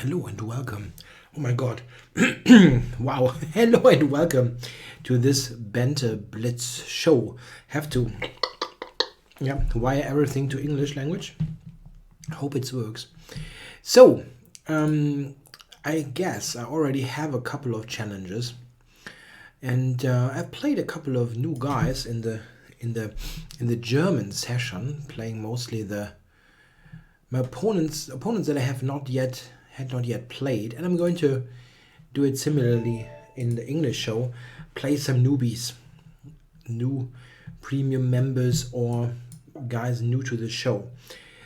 Hello and welcome. Oh my god. Wow. Hello and welcome to this Banter Blitz show. Have to wire everything to English language. Hope it works. So, I guess I already have a couple of challenges, and I've played a couple of new guys in the German session, playing mostly my opponents that I have not yet played, and I'm going to do it similarly in the English show. Play some newbies, new premium members, or guys new to the show.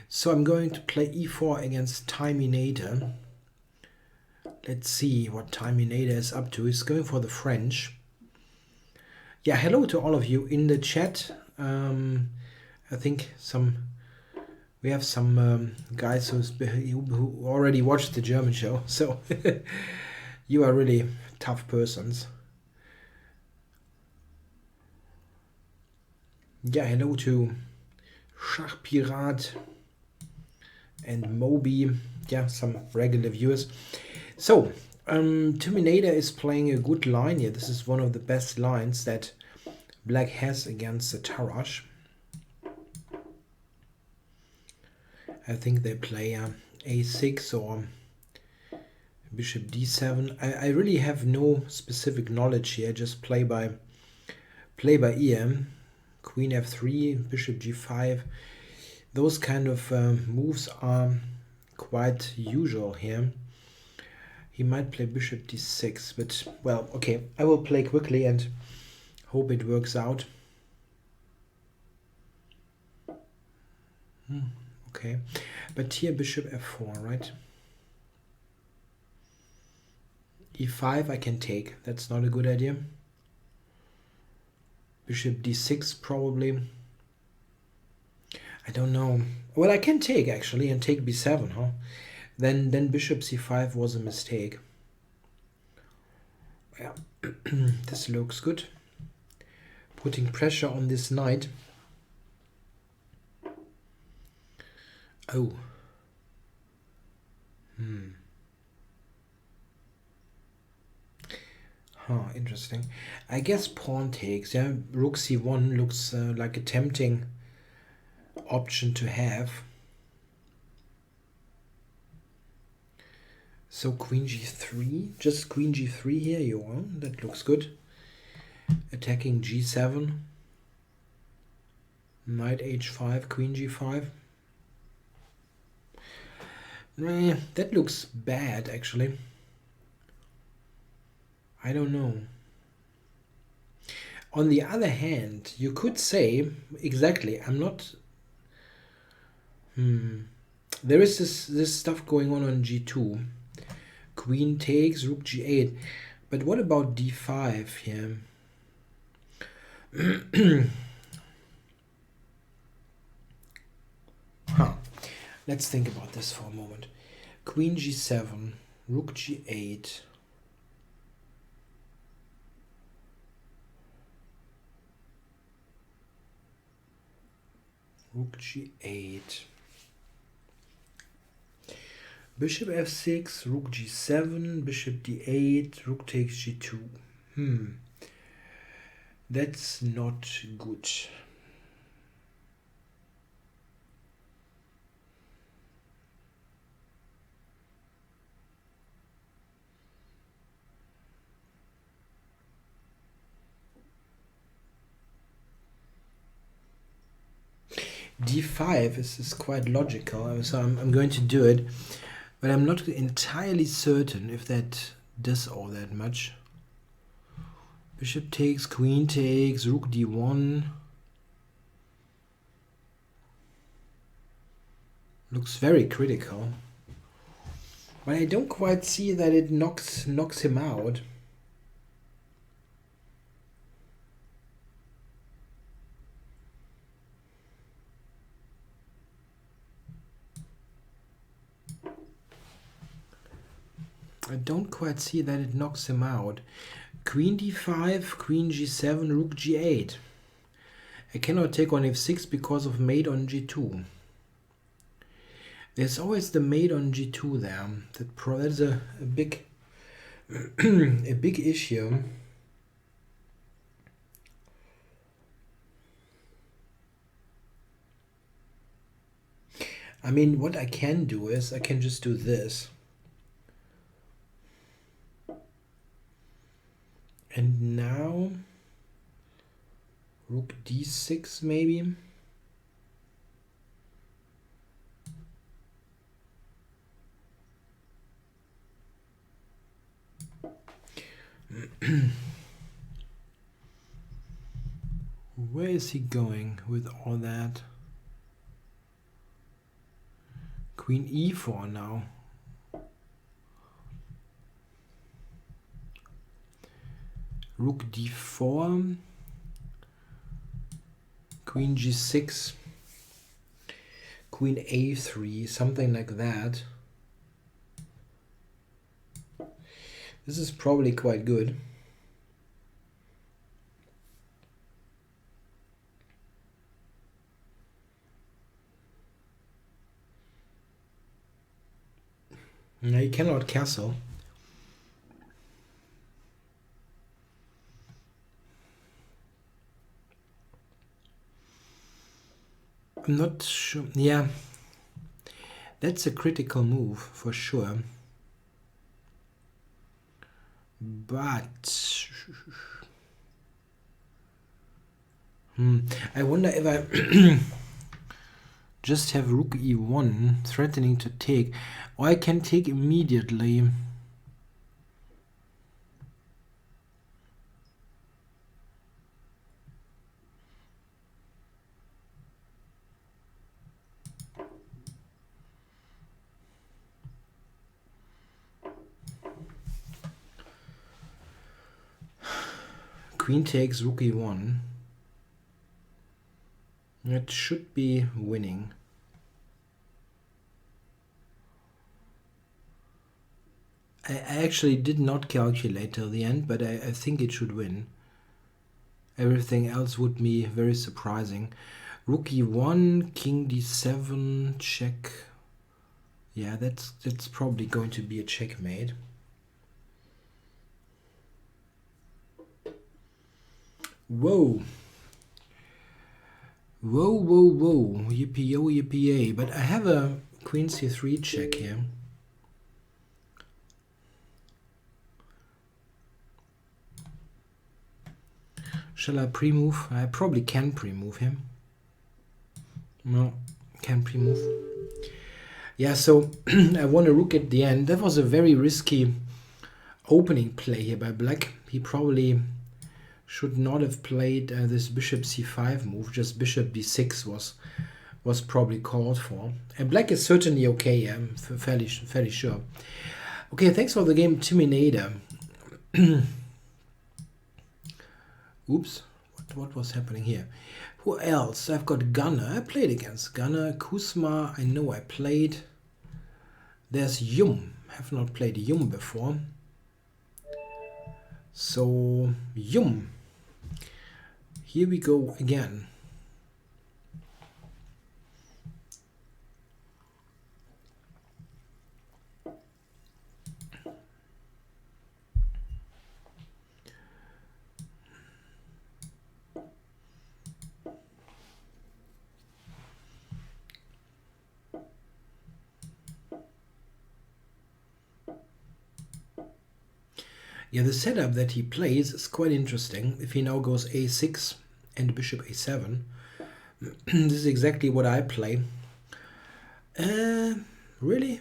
So I'm going to play e4 against Terminator. Let's see what Terminator is up to. He's going for the French. Yeah, hello to all of you in the chat. I think we have some guys who already watched the German show, so you are really tough persons. Yeah, hello to Schachpirat and Moby. Yeah, some regular viewers. So, Terminator is playing a good line here. This is one of the best lines that Black has against the Tarrasch. I think they play a6 or bishop d7. I really have no specific knowledge here. Just play by ear. Queen f3, bishop g5. Those kind of moves are quite usual here. He might play bishop d6, but well, okay. I will play quickly and hope it works out. Okay, but here bishop f4, right? e5 I can take. That's not a good idea. Bishop d6 probably. I don't know. Well, I can take actually and take b7, huh? Then bishop c5 was a mistake. Yeah, this looks good. Putting pressure on this knight. Oh. Interesting. I guess pawn takes. Yeah, rook c1 looks like a tempting option to have. So queen g3, just queen g3 here, you want. That looks good. Attacking g7. Knight h5, queen g5. That looks bad, actually. I don't know. On the other hand, you could say, exactly, I'm not... There is this stuff going on g2. Queen takes, rook g8. But what about d5 here? Let's think about this for a moment. Queen g7, rook g8. Rook g8. Bishop f6, rook g7, bishop d8, rook takes g2. That's not good. d5 is quite logical, so I'm going to do it, but I'm not entirely certain if that does all that much. Bishop takes, queen takes, rook d1. Looks very critical, but I don't quite see that it knocks him out. I don't quite see that it knocks him out. Queen d5, queen g7, rook g8. I cannot take on f6 because of mate on g2. There's always the mate on g2 there. That's a big a big issue. I mean, what I can do is I can just do this. And now rook d6 maybe. Where is he going with all that? Queen e4 now. Rook d4. Queen g6. Queen a3, something like that. This is probably quite good. No, you cannot castle. I'm not sure. Yeah, that's a critical move for sure. But I wonder if I just have rook e1 threatening to take, or I can take immediately. Queen takes rook e1. It should be winning. I actually did not calculate till the end, but I think it should win. Everything else would be very surprising. Rook e1, king d7, check. Yeah, that's probably going to be a checkmate. Whoa. Whoa, whoa, whoa. Yippee-yo, yippee-yay. But I have a queen c3 check here. Shall I pre-move? I probably can pre-move him. No, can't pre-move. Yeah, so I won a rook at the end. That was a very risky opening play here by black. He probably should not have played this bishop c5 move. Just bishop b6 was probably called for. And black is certainly okay. I'm fairly sure. Okay, thanks for the game, Terminator. Oops, what was happening here? Who else? I've got Gunner. I played against Gunner. Kuzma, I know I played. There's Yum. Have not played Yum before. So, Yum. Here we go again. Yeah, the setup that he plays is quite interesting. If he now goes a6 and bishop a7, this is exactly what I play. Really?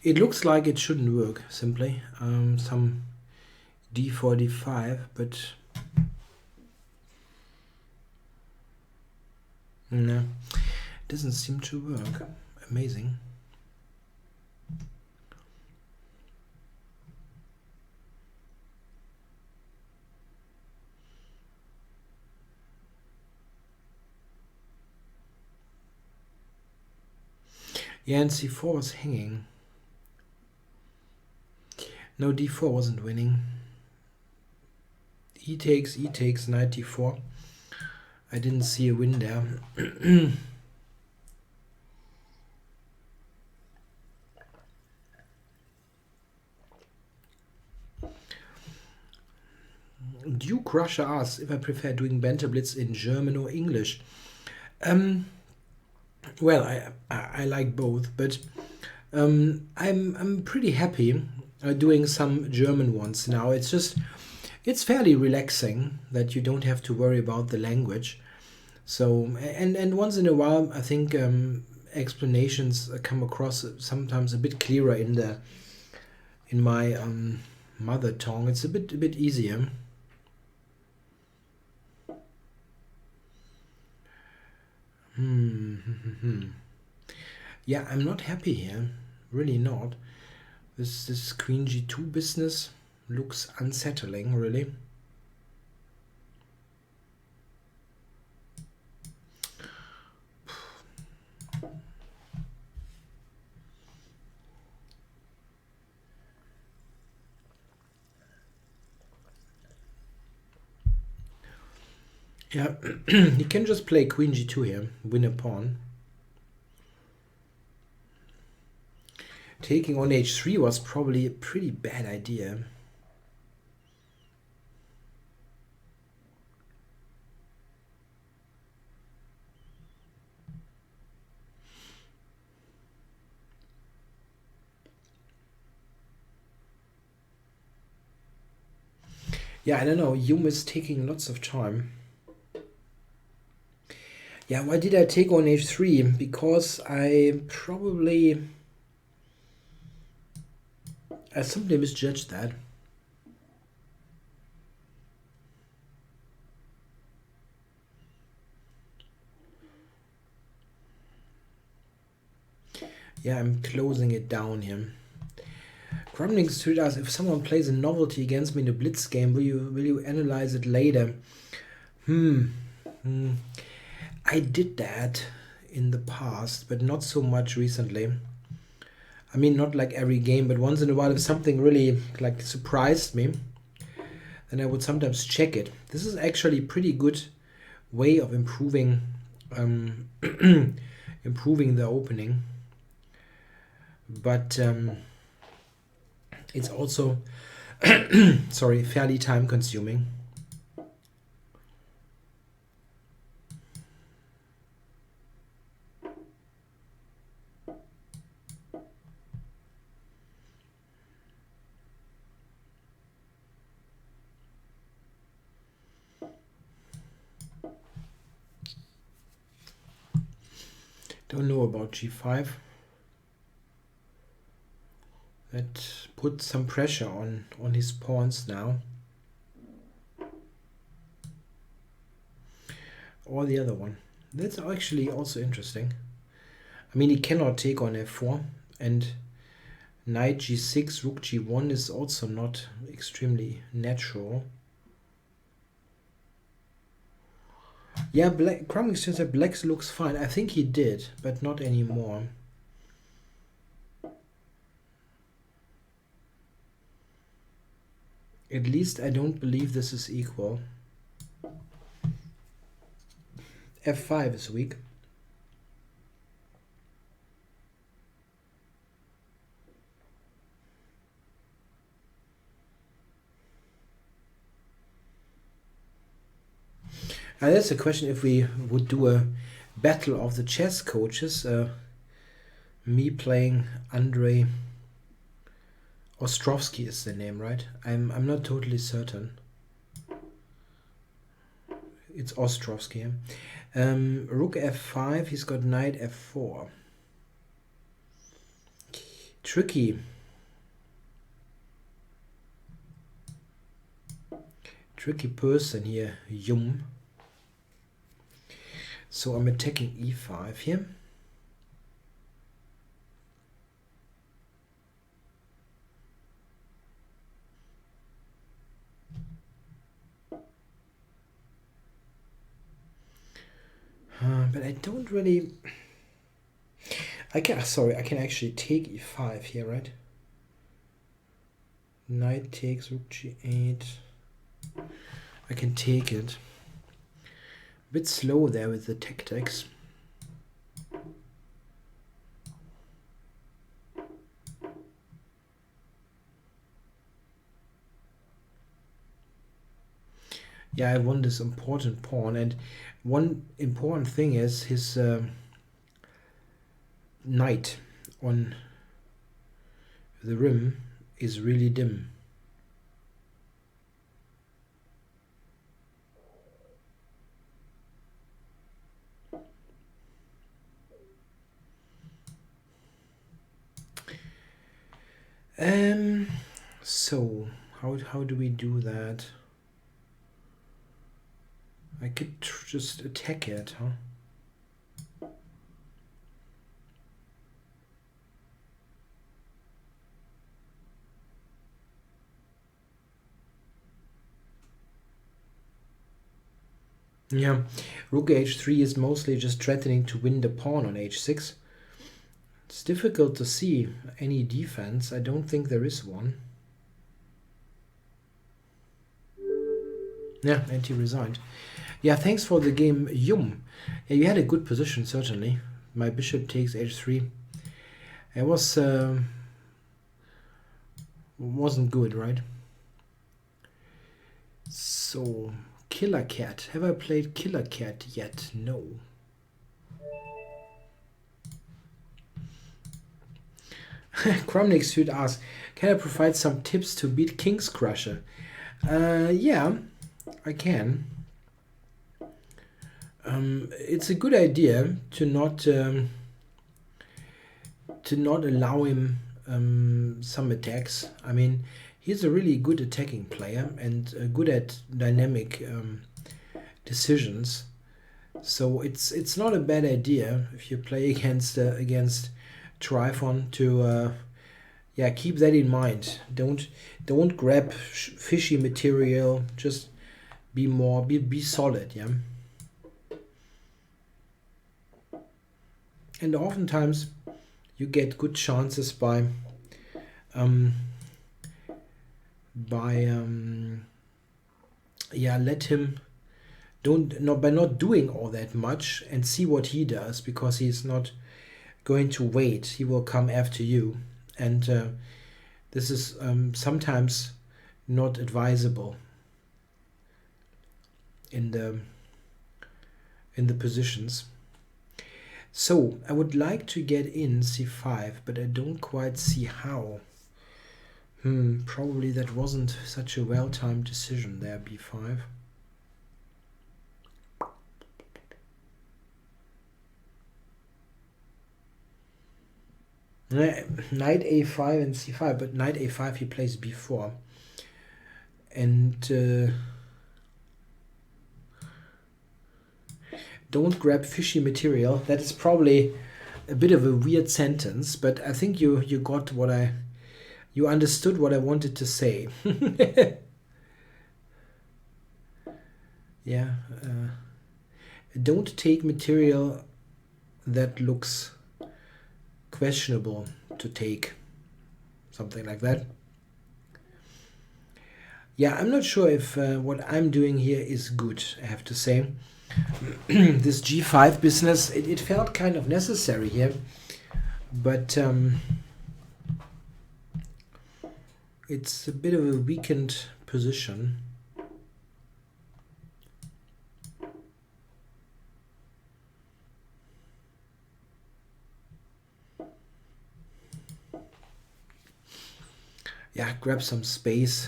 It looks like it shouldn't work, simply. Some d4, d5, but no, it doesn't seem to work. Amazing. Yeah, and c4 was hanging. No, d4 wasn't winning. E takes, knight d4. I didn't see a win there. Duke Russia asks if I prefer doing Banter Blitz in German or English. Well, I like both, but I'm pretty happy doing some German ones now. It's fairly relaxing that you don't have to worry about the language. So and once in a while, I think explanations come across sometimes a bit clearer in my mother tongue. It's a bit easier. Yeah, I'm not happy here. Really not. This Queen G2 business looks unsettling, really. Yeah, he can just play Queen G2 here, win a pawn. Taking on H3 was probably a pretty bad idea. Yeah, I don't know. Hume is taking lots of time. Yeah, why did I take on H3? Because I simply misjudged that. Yeah, I'm closing it down here. Grumbling Street asks, if someone plays a novelty against me in a blitz game, will you analyze it later? I did that in the past, but not so much recently. I mean, not like every game, but once in a while, if something really like surprised me, then I would sometimes check it. This is actually a pretty good way of improving improving the opening, but it's also sorry, fairly time consuming. Don't know about g5. That puts some pressure on his pawns now. Or the other one. That's actually also interesting. I mean, he cannot take on f4, and knight g6, rook g1 is also not extremely natural. Yeah, black, Crumbling said black looks fine. I think he did, but not anymore. At least I don't believe this is equal. f5 is weak. That's a question if we would do a battle of the chess coaches. Me playing Andrei Ostrovsky is the name, right? I'm not totally certain. It's Ostrovsky. Rook f5, he's got knight f4. Tricky. Tricky person here, Yum. So I'm attacking e5 here. But I don't really... I can, sorry, I can actually take e5 here, right? Knight takes rook g8. I can take it. A bit slow there with the tactics. Yeah, I won this important pawn, and one important thing is his knight on the rim is really dim. So how do we do that? I could just attack it, huh? Yeah, rook h3 is mostly just threatening to win the pawn on h6. It's difficult to see any defense. I don't think there is one. Yeah, and he resigned. Yeah, thanks for the game, Yum. Yeah, you had a good position, certainly. My bishop takes h3. It wasn't good, right? So, Killer Cat. Have I played Killer Cat yet? No. Cromnick should ask, can I provide some tips to beat King's Crusher? Yeah, I can. It's a good idea to not allow him some attacks. I mean, he's a really good attacking player and good at dynamic decisions. So it's not a bad idea if you play against Trifon to yeah, keep that in mind. Don't grab fishy material. Just be solid, yeah. And oftentimes you get good chances by yeah, let him by not doing all that much and see what he does, because he's not going to wait. He will come after you, and this is sometimes not advisable in the positions. So I would like to get in c5, but I don't quite see how. Probably that wasn't such a well-timed decision there, b5. Knight a5 and c5, but knight a5 he plays b4. And don't grab fishy material. That is probably a bit of a weird sentence, but I think you got what you understood what I wanted to say. Yeah, don't take material that looks questionable to take, something like that. Yeah, I'm not sure if what I'm doing here is good, I have to say. This g5 business, it felt kind of necessary here, but it's a bit of a weakened position. Yeah, grab some space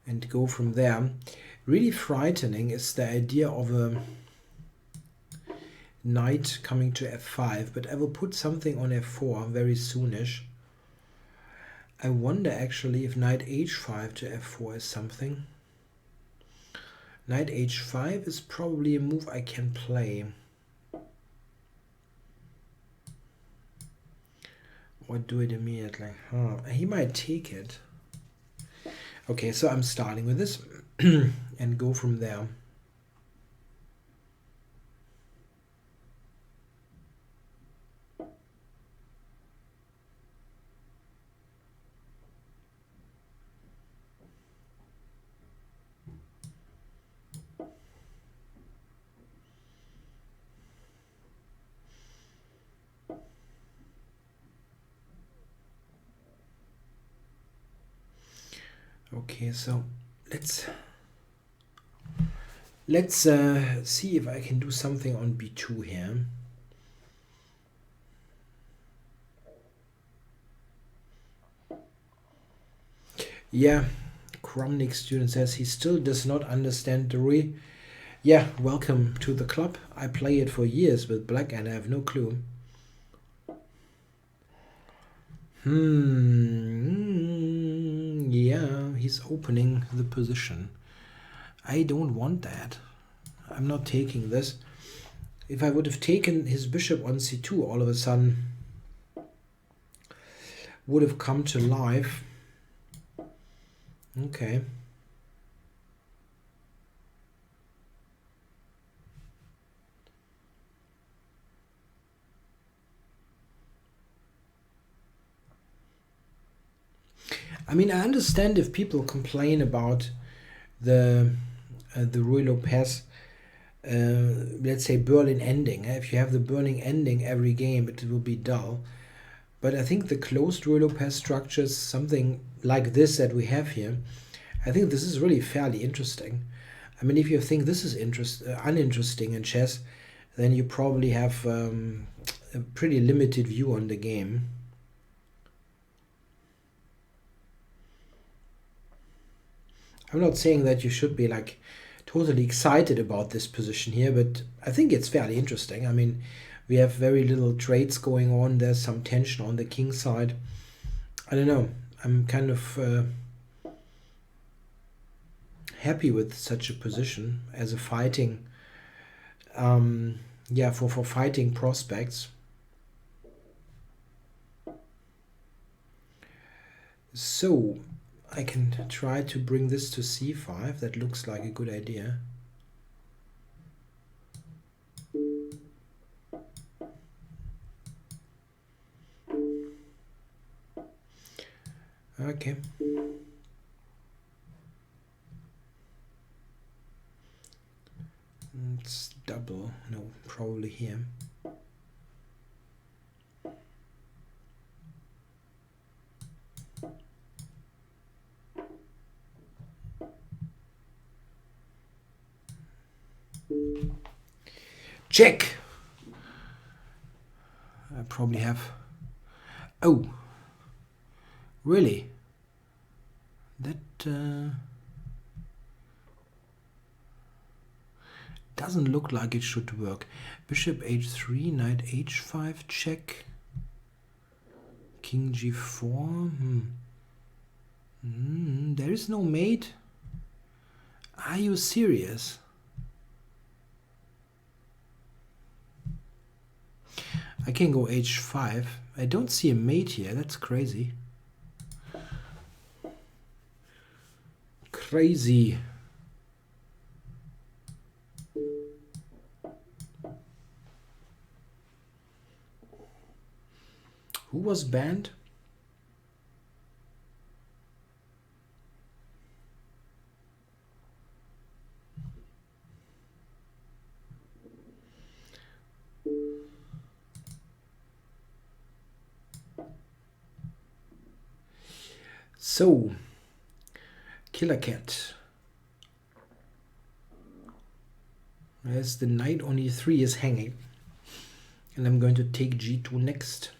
and go from there. Really frightening is the idea of a knight coming to f5, but I will put something on f4 very soonish. I wonder actually if knight h5 to f4 is something. Knight h5 is probably a move I can play. Or do it immediately. He might take it. Okay, so I'm starting with this and go from there. Okay, so let's see if I can do something on b2 here. Yeah, Kromnik student says he still does not understand the rule. Yeah, welcome to the club. I play it for years with black and I have no clue. Yeah, he's opening the position. I don't want that. I'm not taking this. If I would have taken his bishop on c2, all of a sudden would have come to life. Okay. I mean, I understand if people complain about the Ruy Lopez, let's say Berlin ending. If you have the Berlin ending every game, it will be dull. But I think the closed Ruy Lopez structures, something like this that we have here, I think this is really fairly interesting. I mean, if you think this is uninteresting in chess, then you probably have a pretty limited view on the game. I'm not saying that you should be like totally excited about this position here, but I think it's fairly interesting. I mean, we have very little trades going on. There's some tension on the king side. I don't know. I'm kind of happy with such a position as a fighting, yeah, for fighting prospects. So I can try to bring this to c5. That looks like a good idea. Okay. It's double. No, probably here. Check. I probably have. Oh, really? That doesn't look like it should work. Bishop h3, knight h5, check. King g4. There is no mate. Are you serious? I can go h5. I don't see a mate here. That's crazy. Crazy. Who was banned? So, Killer Cat. As the knight on e3 is hanging. And I'm going to take g2 next.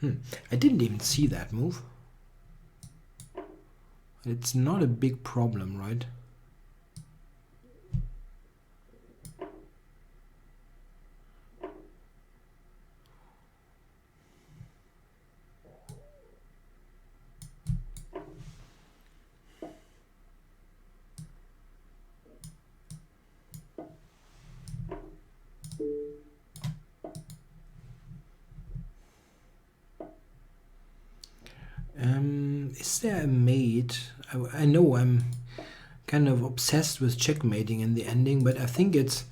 I didn't even see that move. It's not a big problem, right? Is there a mate? I know I'm kind of obsessed with checkmating in the ending, but I think it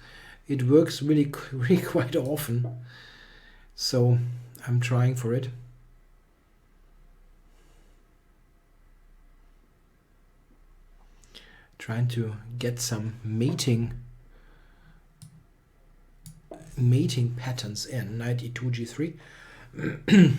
works really quite often. So I'm trying for it. Trying to get some mating patterns in. Knight e2, g3.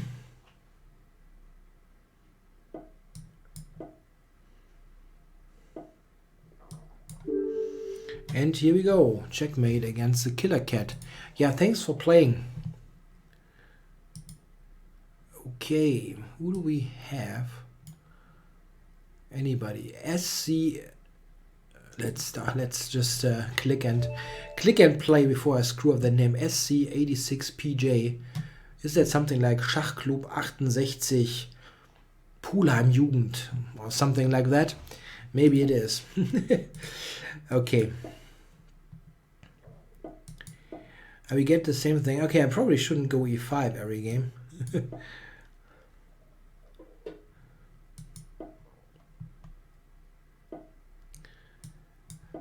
And here we go. Checkmate against the Killer Cat. Yeah, thanks for playing. Okay, who do we have? Anybody? SC. Let's start. Let's just click and play before I screw up the name. SC86PJ. Is that something like Schachclub 68 Pulheim Jugend or something like that? Maybe it is. Okay. We get the same thing. Okay, I probably shouldn't go e5 every game.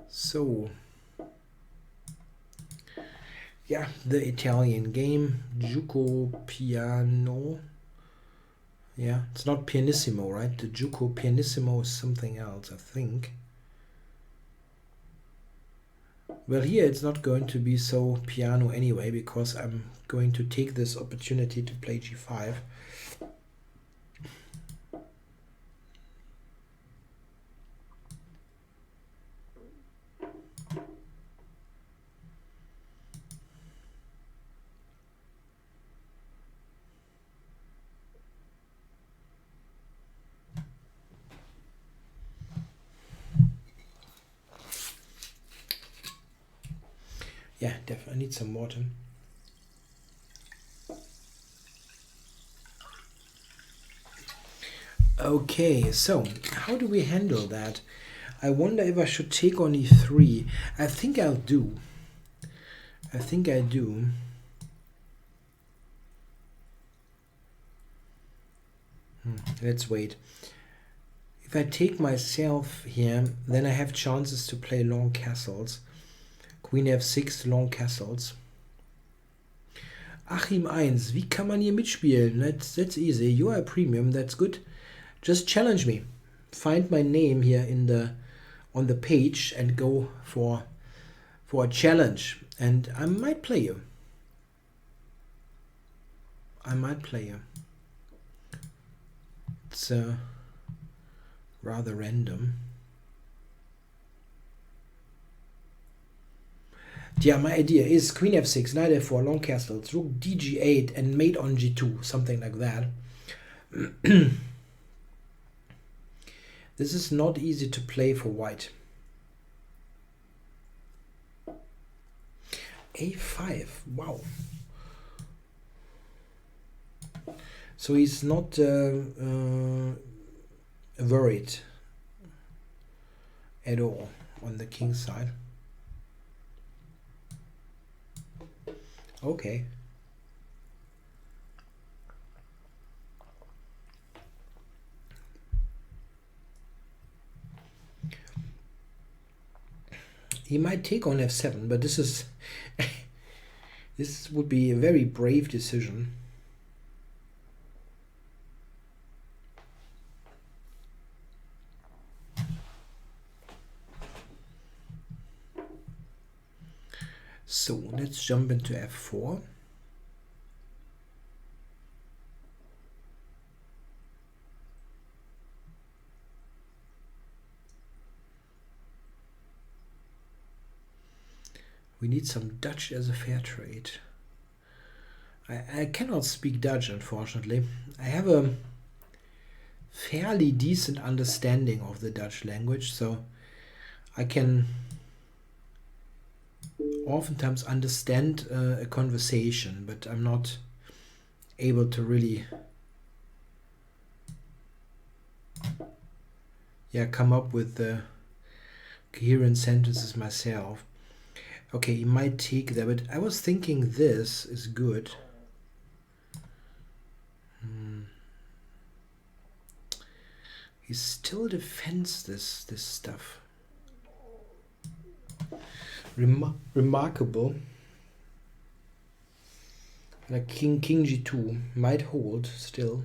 So, yeah, the Italian game, Giuco Piano. Yeah, it's not Pianissimo, right? The Giuco Pianissimo is something else, I think. Well, here it's not going to be so piano anyway, because I'm going to take this opportunity to play g5. Yeah, definitely. I need some water. Okay, so how do we handle that? I wonder if I should take on e3. I think I'll do. I think I do. Let's wait. If I take myself here, then I have chances to play long castles. Queen f6, long castles. Achim 1, wie kann man hier mitspielen? That's easy. You are a premium, that's good. Just challenge me. Find my name here on the page and go for a challenge. And I might play you. I might play you. It's rather random. Yeah, my idea is Queen f6, Knight f4, long castles, Rook dg8, and mate on g2, something like that. This is not easy to play for white. a5, wow. So he's not worried at all on the king side. Okay. He might take on f7, but this is this would be a very brave decision. So let's jump into f4. We need some Dutch as a fair trade. I cannot speak Dutch, unfortunately. I have a fairly decent understanding of the Dutch language, so I can oftentimes understand a conversation, but I'm not able to really come up with the coherent sentences myself. Okay, you might take that, but I was thinking this is good. He still defends this stuff. Remarkable. Like king g2 might hold still.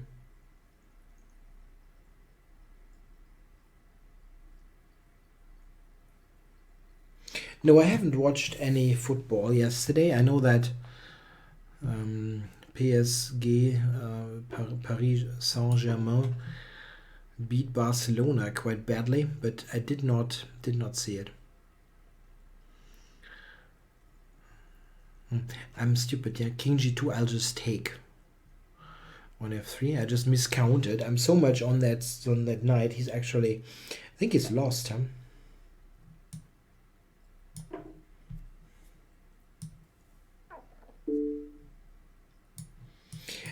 No, I haven't watched any football yesterday. I know that PSG, Paris Saint-Germain, beat Barcelona quite badly, but I did not see it. I'm stupid. Yeah, king g2. I'll just take. On f3. I just miscounted. I'm so much on that knight. He's actually, I think he's lost, huh?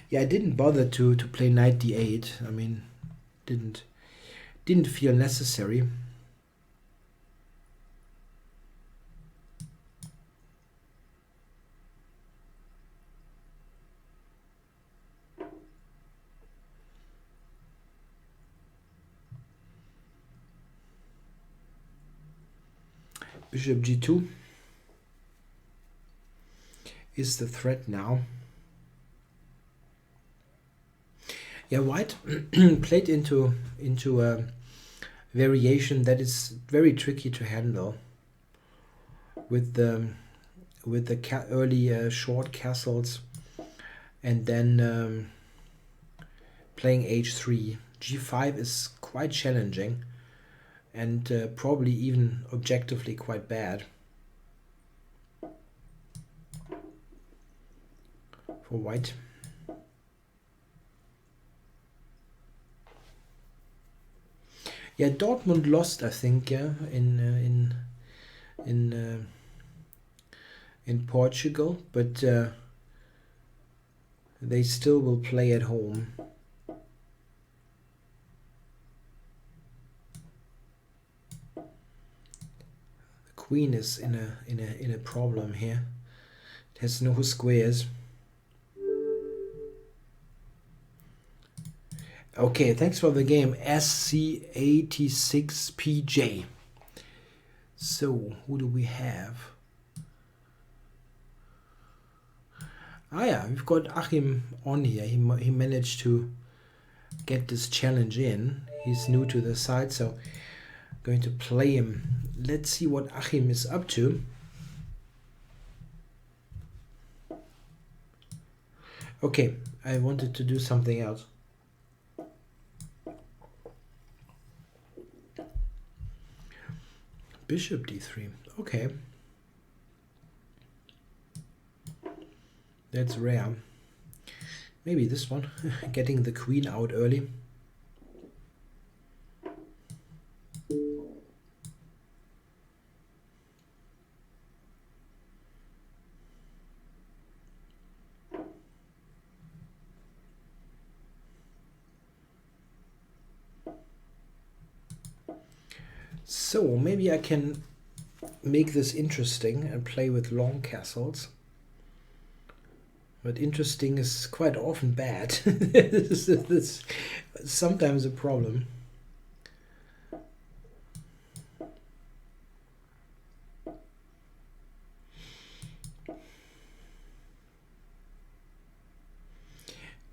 Yeah, I didn't bother to play knight d8. I mean, didn't feel necessary. Bishop g2 is the threat now. Yeah, white played into a variation that is very tricky to handle with the early short castles, and then playing h3. g5 is quite challenging, and probably even objectively quite bad for white. Yeah, Dortmund lost, I think, yeah, in Portugal, but they still will play at home. The queen is in a problem here. It has no squares. Okay, thanks for the game, SC86PJ. So, who do we have? Ah yeah, we've got Achim on here. He managed to get this challenge in. He's new to the site, so I'm going to play him. Let's see what Achim is up to. Okay, I wanted to do something else. Bishop d3. Okay. That's rare. Maybe this one. Getting the queen out early. So maybe I can make this interesting and play with long castles. But interesting is quite often bad. This is sometimes a problem.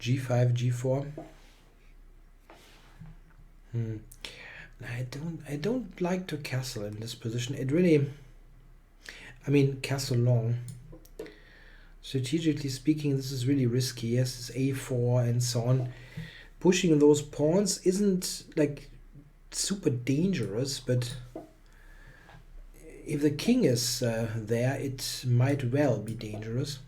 G5, G4. I don't like to castle in this position. It really, I mean, castle long. Strategically speaking, this is really risky. Yes, it's a4 and so on. Pushing those pawns isn't like super dangerous, but if the king is there, it might well be dangerous.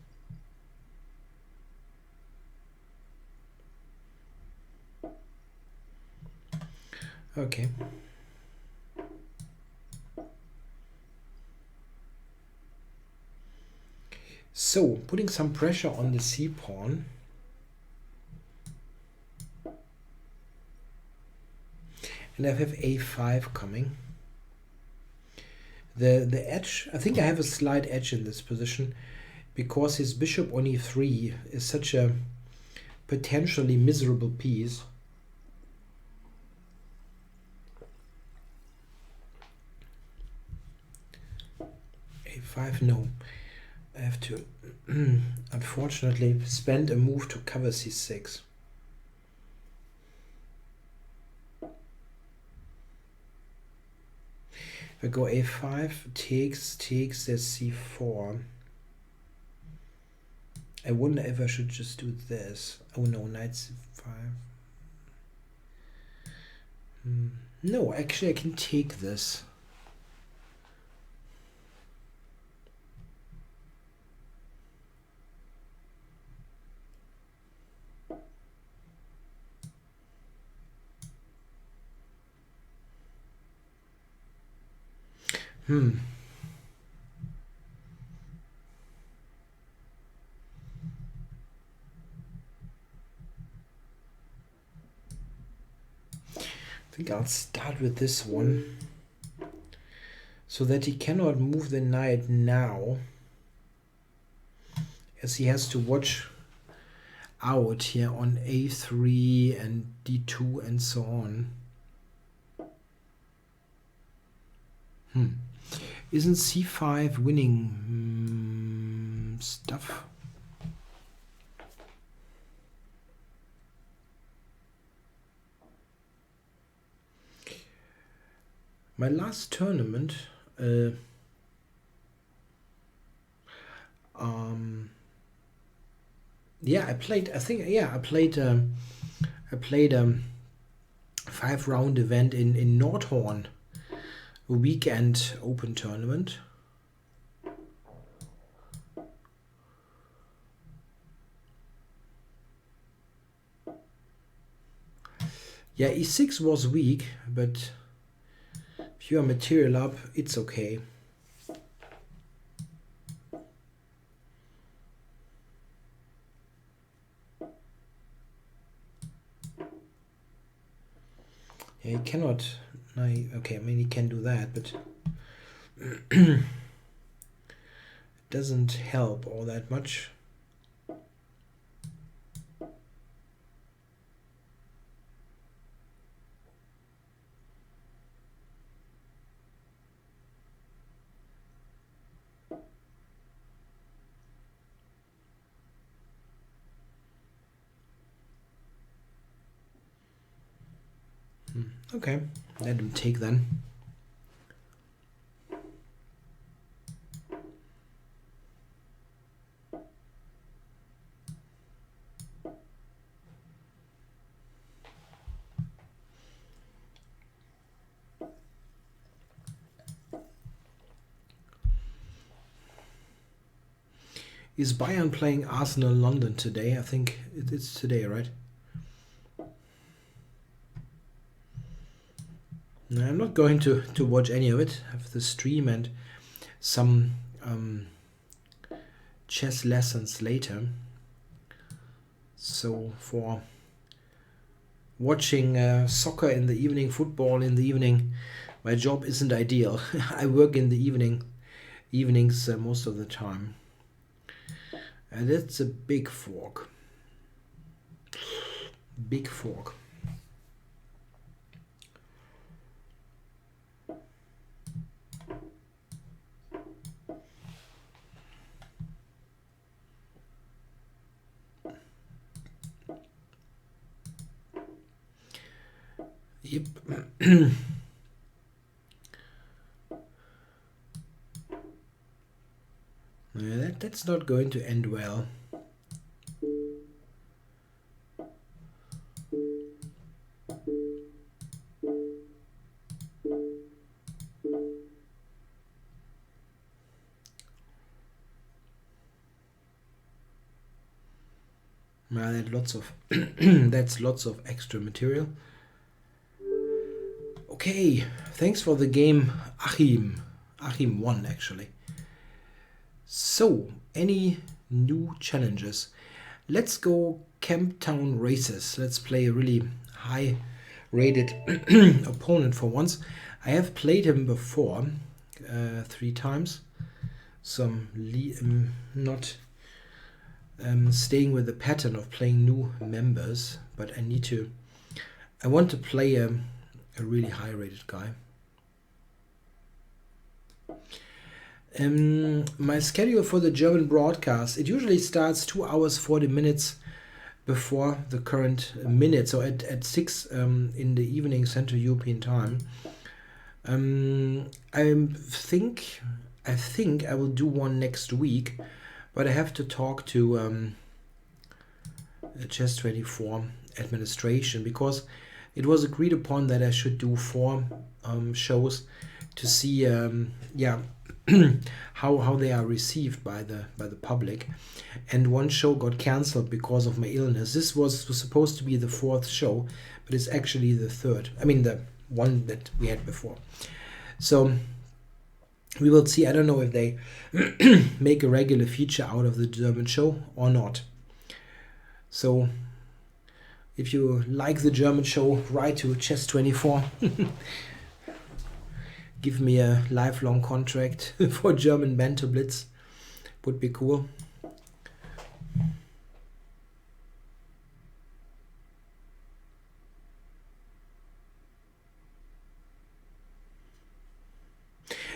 Okay. So, putting some pressure on the c-pawn. And I have a5 coming. The edge, I think I have a slight edge in this position because his bishop on e3 is such a potentially miserable piece. a5, no. I have to, unfortunately, spend a move to cover c6. If I go a5, takes, there's c4. I wonder if I should just do this. Oh no, knight c5. No, actually I can take this. I think I'll start with this one so that he cannot move the knight now, as he has to watch out here on a3 and d2 and so on. Isn't c5 winning stuff? My last tournament, yeah, I played. I think, yeah, I played a 5-round event in Nordhorn, a weekend open tournament. Yeah, e6 was weak, but pure material up, it's okay. Yeah, he cannot. Okay, I mean, he can do that, but it doesn't help all that much. Okay, let him take then. Is Bayern playing Arsenal London today? I think it's today, right? No, I'm not going to watch any of it. I have the stream and some chess lessons later. So for watching soccer in the evening, football in the evening, my job isn't ideal. I work in the evenings most of the time. And it's a big fork. Big fork. Yep. That's not going to end well. That's lots of extra material. Okay, thanks for the game, Achim. Achim won, actually. So, any new challenges? Let's go Camptown Races. Let's play a really high-rated opponent for once. I have played him before, 3 times. So I'm not staying with the pattern of playing new members, but I want to play a really high-rated guy. My schedule for the German broadcast, it usually starts 2 hours 40 minutes before the current minute, so at 6 in the evening Central European time. I think I will do one next week, but I have to talk to Chess24 administration, because it was agreed upon that I should do 4 shows to see how they are received by the public, and one show got cancelled because of my illness. This was supposed to be the 4th show, but it's actually the 3rd. I mean, the one that we had before. So We will see. I don't know if they make a regular feature out of the German show or not. So if you like the German show, write to Chess24. Give me a lifelong contract for German Banter Blitz. Would be cool.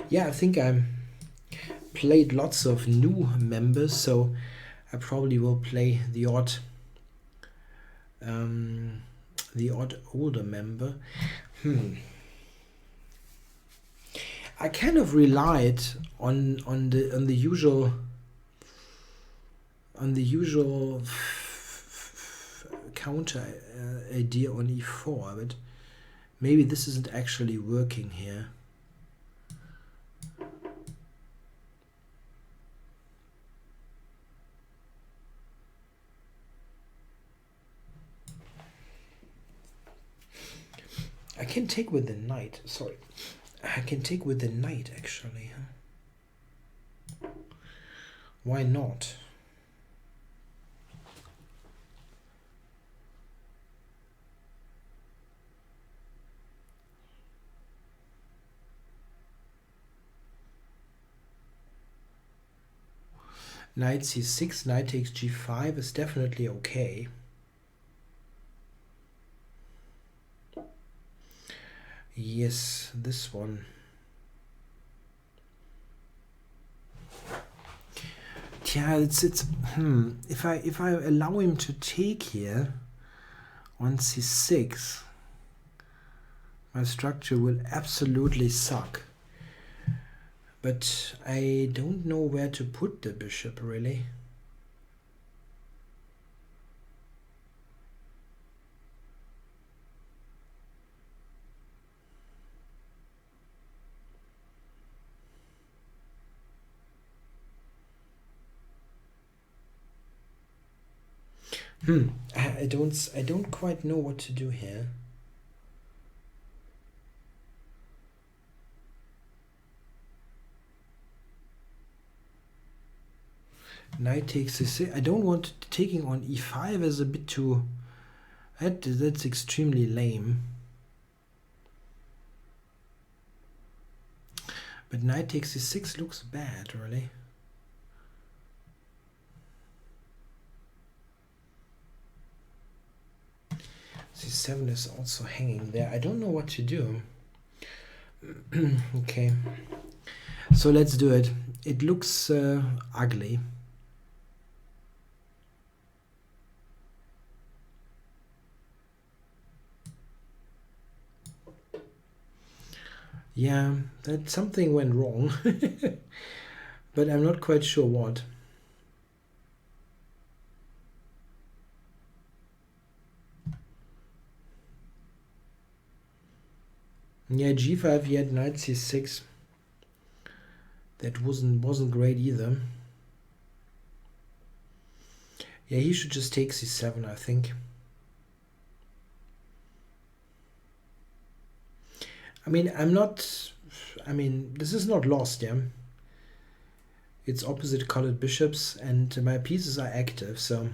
Yeah, I think I played lots of new members, so I probably will play the odd older member. I kind of relied on the usual counter idea on e4, but maybe this isn't actually working here. I can take with the knight. Sorry, I can take with the knight actually. Huh? Why not? Knight c6, knight takes g5 is definitely okay. Yes, this one. Yeah, it's if I allow him to take here on c6, my structure will absolutely suck. But I don't know where to put the bishop really. I don't quite know what to do here. Knight takes this. I don't want taking on e5 as a bit too. That's extremely lame. But knight takes c6 looks bad, really. c7 is also hanging there. I don't know what to do. Okay, so let's do it. It looks ugly. Yeah, that something went wrong, but I'm not quite sure what. Yeah, g5 yet, knight c6. That wasn't great either. Yeah, he should just take c7, I think. I mean, this is not lost, yeah. It's opposite colored bishops, and my pieces are active, so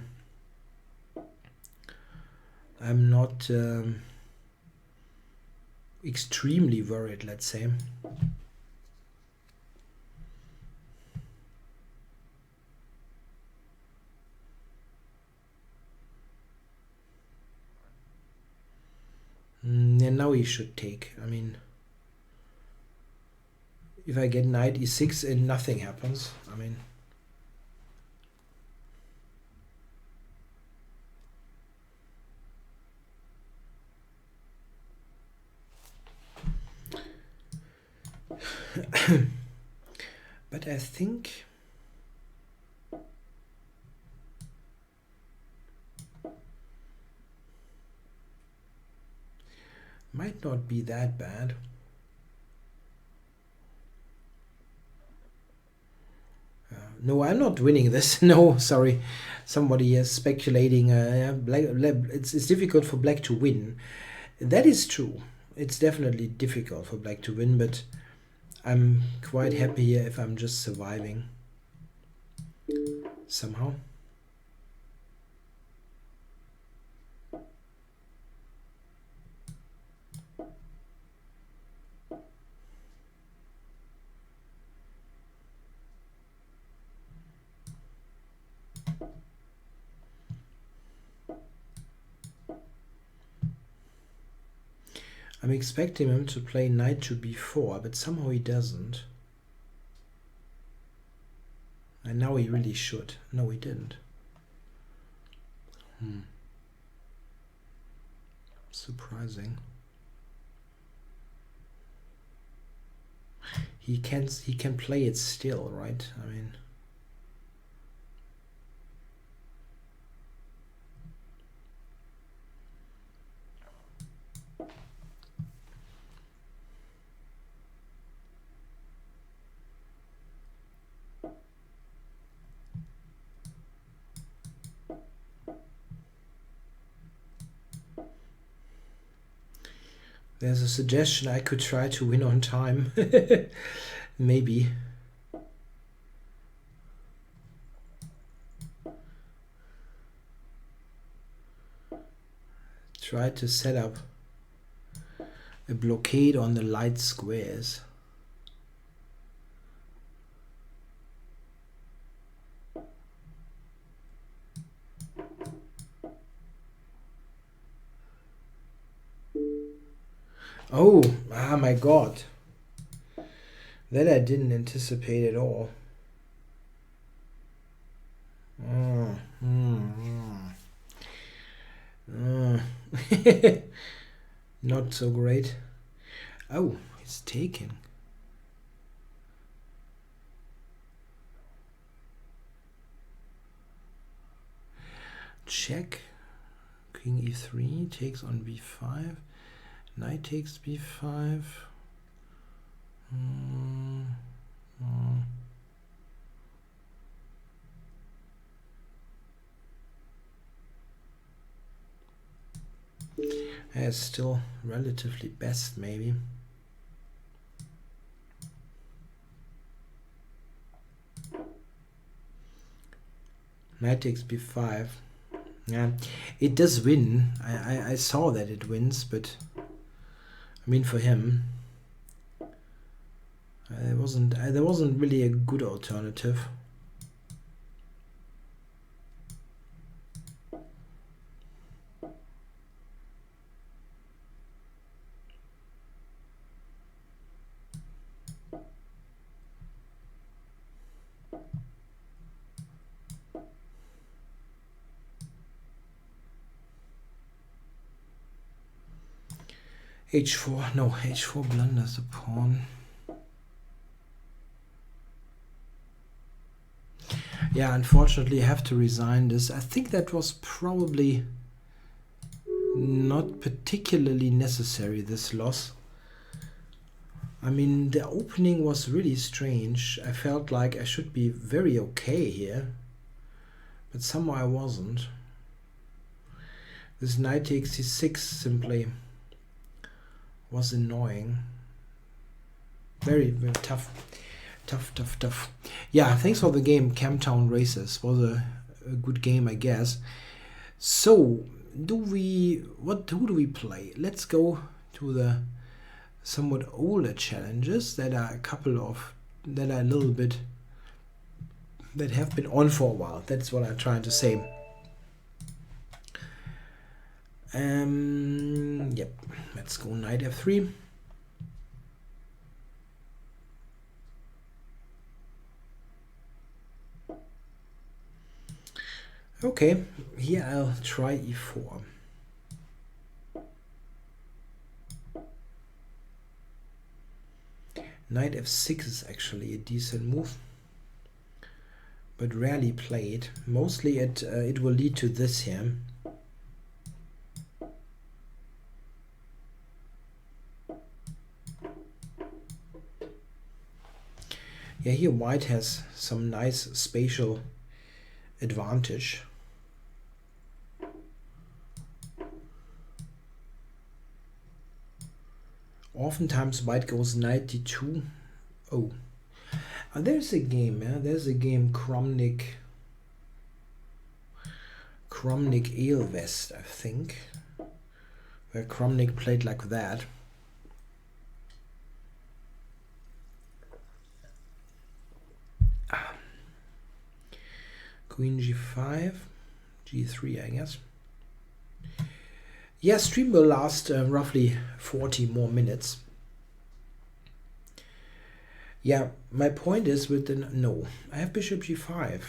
I'm not extremely worried, let's say. Yeah, now he should take. I mean, if I get knight e6 and nothing happens, I mean. But I think might not be that bad. No, I'm not winning this. No, sorry. Somebody is speculating. It's difficult for black to win. That is true. It's definitely difficult for black to win, but I'm quite happy here if I'm just surviving somehow. I'm expecting him to play knight to b4, but somehow he doesn't. And now he really should. No, he didn't. Surprising. He can play it still, right? I mean, there's a suggestion I could try to win on time. Maybe. Try to set up a blockade on the light squares. Oh, my God. That I didn't anticipate at all. Not so great. Oh, it's taken. Check. King e3 takes on b5. Knight takes b5. It's still relatively best, maybe. Knight takes b5. Yeah, it does win. I saw that it wins, but I mean, for him, there wasn't really a good alternative. h4, no, h4 blunders the pawn. Yeah, unfortunately I have to resign this. I think that was probably not particularly necessary, this loss. I mean, the opening was really strange. I felt like I should be very okay here, but somehow I wasn't. This knight takes c6 simply was annoying. Very, very tough. Tough. Yeah, thanks for the game, Camptown Races. Was a good game, I guess. So, who do we play? Let's go to the somewhat older challenges that are that have been on for a while. That's what I'm trying to say. Yep, let's go knight f3. Okay, here I'll try e4. Knight f6 is actually a decent move, but rarely played. Mostly it will lead to this here. Yeah, here white has some nice spatial advantage. Oftentimes white goes knight d2 Oh, there's a game. There's a game, Kromnik Eelvest, I think, where Kromnik played like that. Queen g5, g3, I guess. Yeah, stream will last roughly 40 more minutes. Yeah, my point is with the no. I have bishop g5.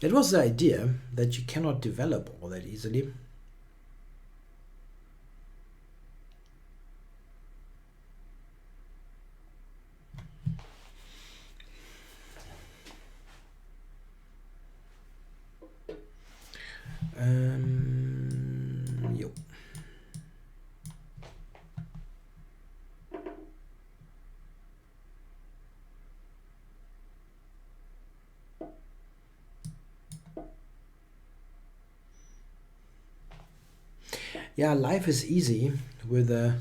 That was the idea, that you cannot develop all that easily. Yo. Yeah, life is easy with an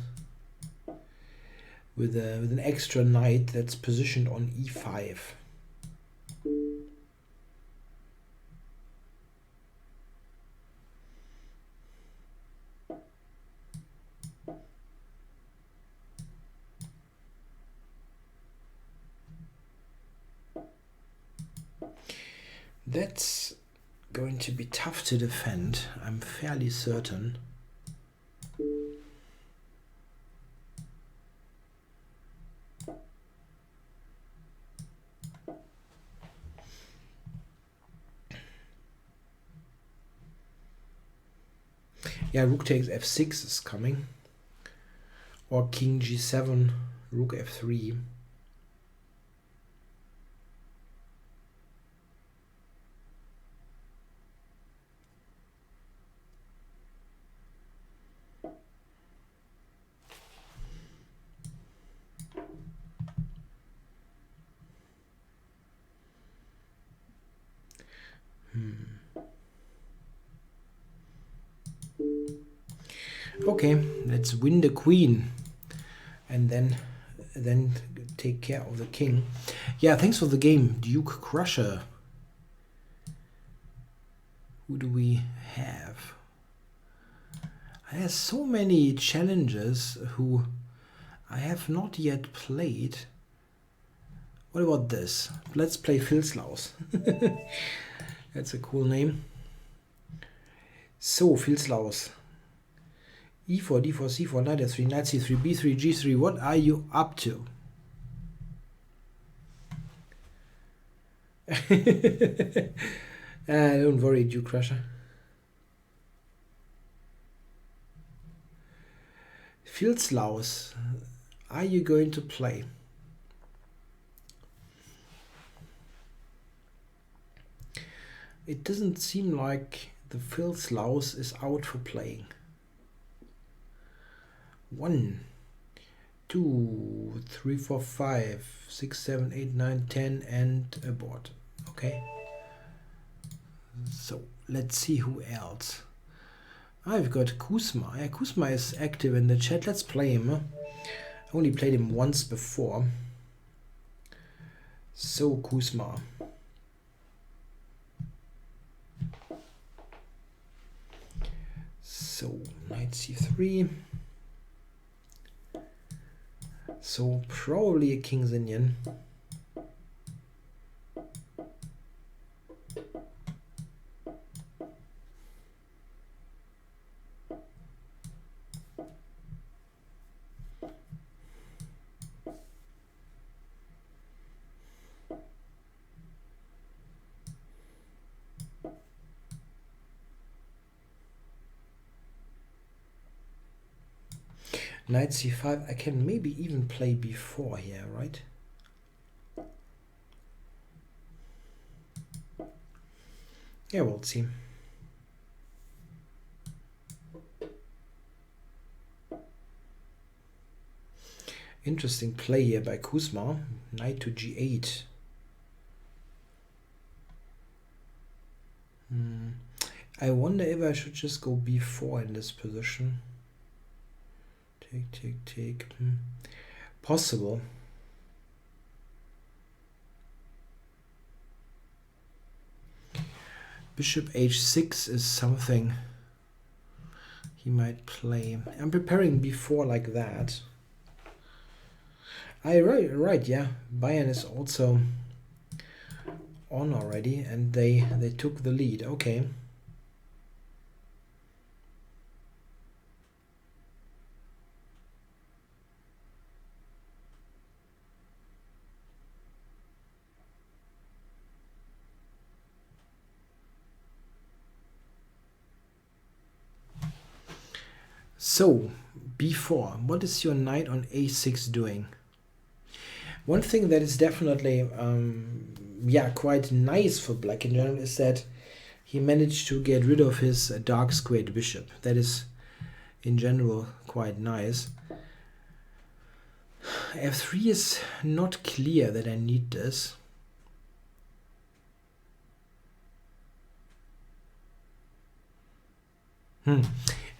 extra knight that's positioned on e5. That's going to be tough to defend, I'm fairly certain. Yeah, rook takes f6 is coming. Or king g7, rook f3. Okay, let's win the queen and then take care of the king. Yeah, thanks for the game, Duke Crusher. Who do we have? There's so many challenges who I have not yet played. What about this? Let's play Filslaus. That's a cool name. So, Filslaus. e4, d4, c4, knight f3, knight c3, b3, g3. What are you up to? Don't worry, Duke Crusher. Filslaus, are you going to play? It doesn't seem like the Filslaus is out for playing. 1, 2, 3, 4, 5, 6, 7, 8, 9, 10 and abort. Okay. So let's see who else. I've got Kuzma. Yeah, Kuzma is active in the chat. Let's play him. I only played him once before. So Kuzma. So knight c3. So probably a King's Indian. Knight c5, I can maybe even play b4 here, right? Yeah, we'll see. Interesting play here by Kuzma. Knight to g8. I wonder if I should just go b4 in this position. Take. Possible. Bishop h6 is something he might play. I'm preparing before like that. Right, yeah. Bayern is also on already, and they took the lead. Okay. So, b4, what is your knight on a6 doing? One thing that is definitely, yeah, quite nice for black in general is that he managed to get rid of his dark squared bishop. That is, in general, quite nice. f3 is not clear that I need this.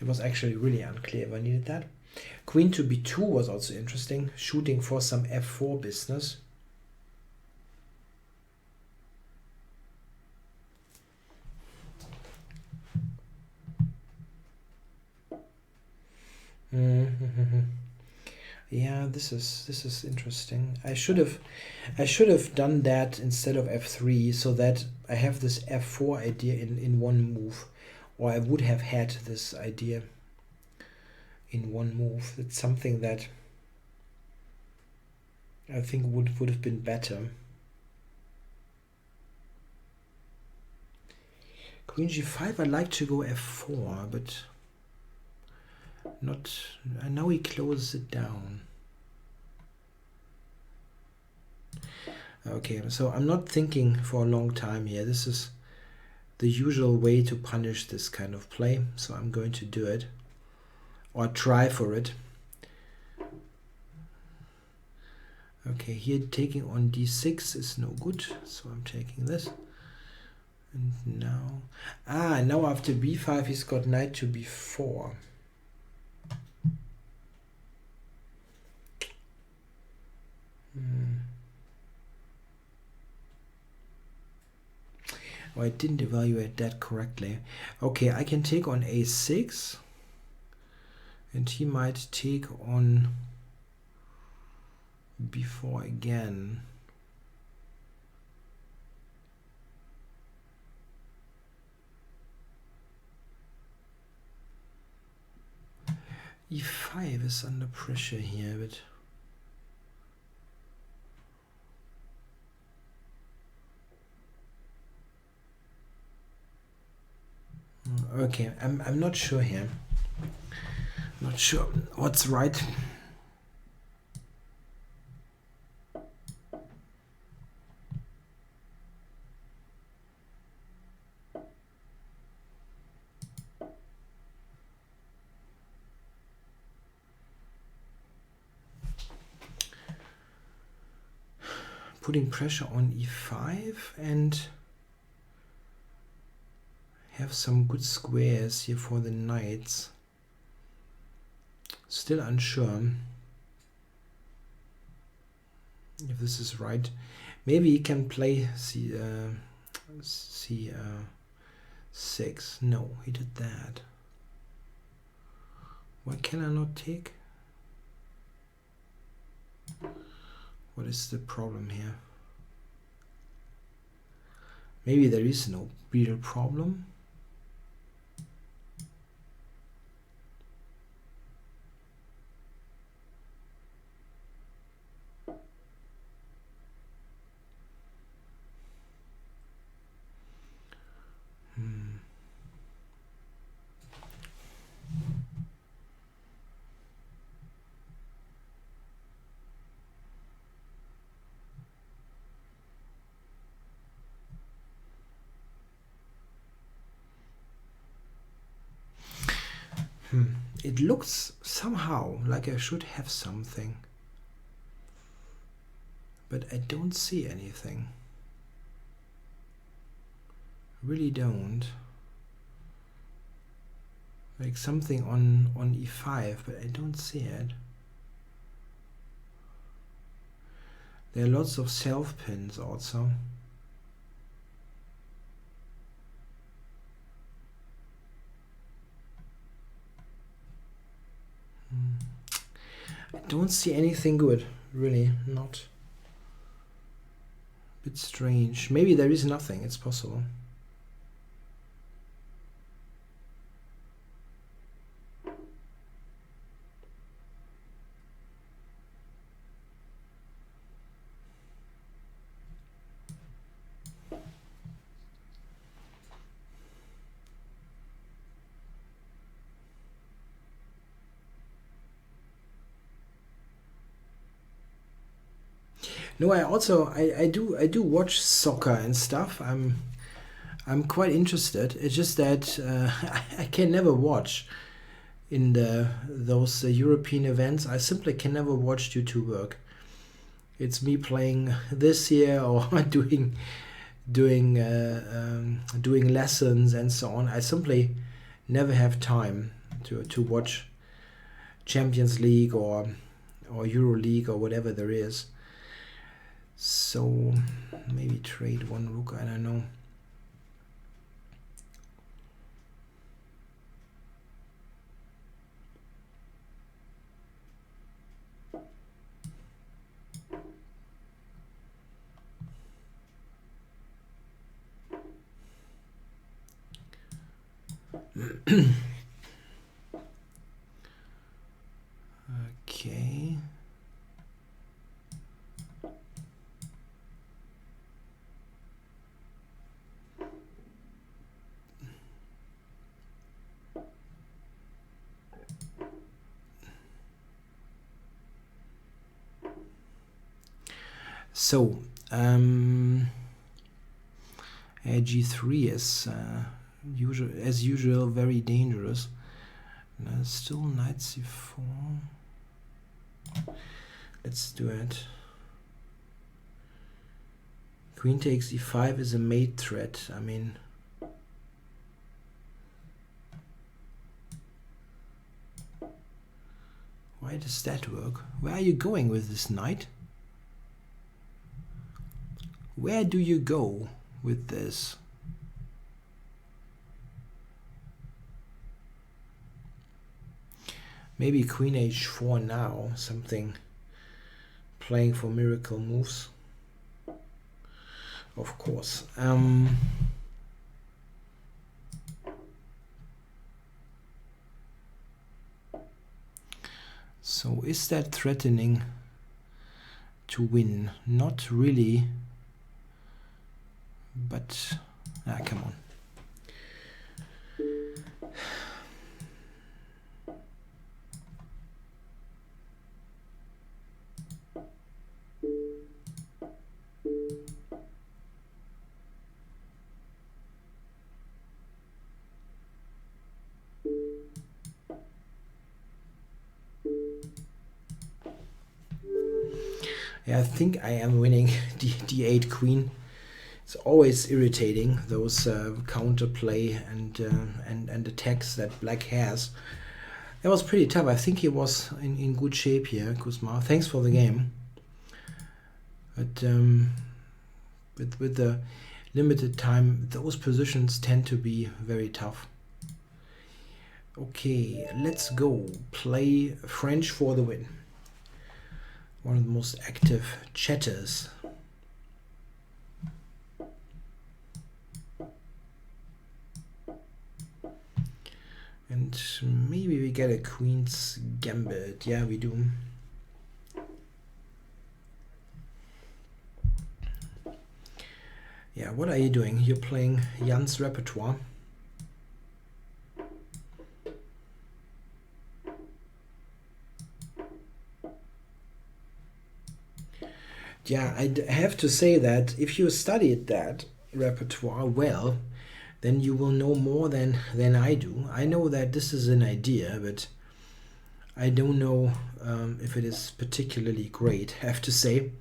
It was actually really unclear if I needed that. Queen to b2 was also interesting, shooting for some f4 business. Yeah, this is interesting. I should have done that instead of f3, so that I have this f4 idea in one move, or I would have had this idea in one move. It's something that I think would have been better. Queen g5, I'd like to go f4, but not. And now he closes it down. Okay, so I'm not thinking for a long time here. This is the usual way to punish this kind of play, so I'm going to do it, or try for it. Okay, here taking on d6 is no good, so I'm taking this. And now, now after b5 he's got knight to b4. Oh, I didn't evaluate that correctly. Okay, I can take on a6, and he might take on b4 again. e5 is under pressure here, but okay, I'm not sure here. Not sure what's right. Putting pressure on e5 and have some good squares here for the knights. Still unsure if this is right. Maybe he can play c6. No, he did that. Why can I not take? What is the problem here? Maybe there is no real problem. It looks somehow like I should have something, but I don't see anything. Really don't. like something on e5, but I don't see it. There are lots of self pins also. I don't see anything good, really, not. A bit strange. Maybe there is nothing, it's possible. No, I do watch soccer and stuff. I'm quite interested. It's just that I can never watch in those European events. I simply can never watch due to work. It's me playing this year or doing lessons and so on. I simply never have time to watch Champions League or Euro League or whatever there is. So maybe trade one rook, I don't know. Okay. So, g3 is as usual very dangerous. Still knight c4. Let's do it. Queen takes e5 is a mate threat. I mean, why does that work? Where are you going with this knight? Where do you go with this? Maybe queen h4 now, something playing for miracle moves. Of course. So is that threatening to win? Not really. But come on. Yeah, I think I am winning d8 queen. It's always irritating, those counterplay and attacks that black has. That was pretty tough. I think he was in good shape here, Kuzma. Thanks for the game. But with the limited time, those positions tend to be very tough. Okay, let's go. Play French for the win. One of the most active chatters. And maybe we get a queen's gambit. Yeah, we do. Yeah, what are you doing? You're playing Jan's repertoire. Yeah, I have to say that if you studied that repertoire well, then you will know more than I do. I know that this is an idea, but I don't know if it is particularly great, I have to say.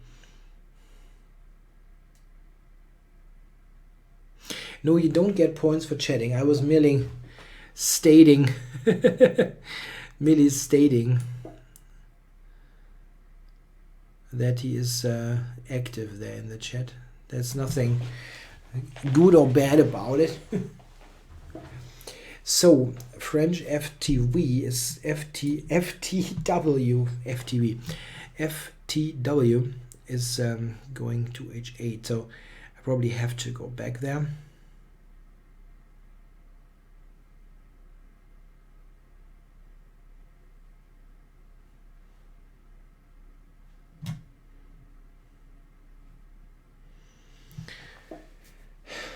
No, you don't get points for chatting. I was merely stating, merely stating that he is active there in the chat. There's nothing good or bad about it. So French FTW is FTW is going to H8. So I probably have to go back there.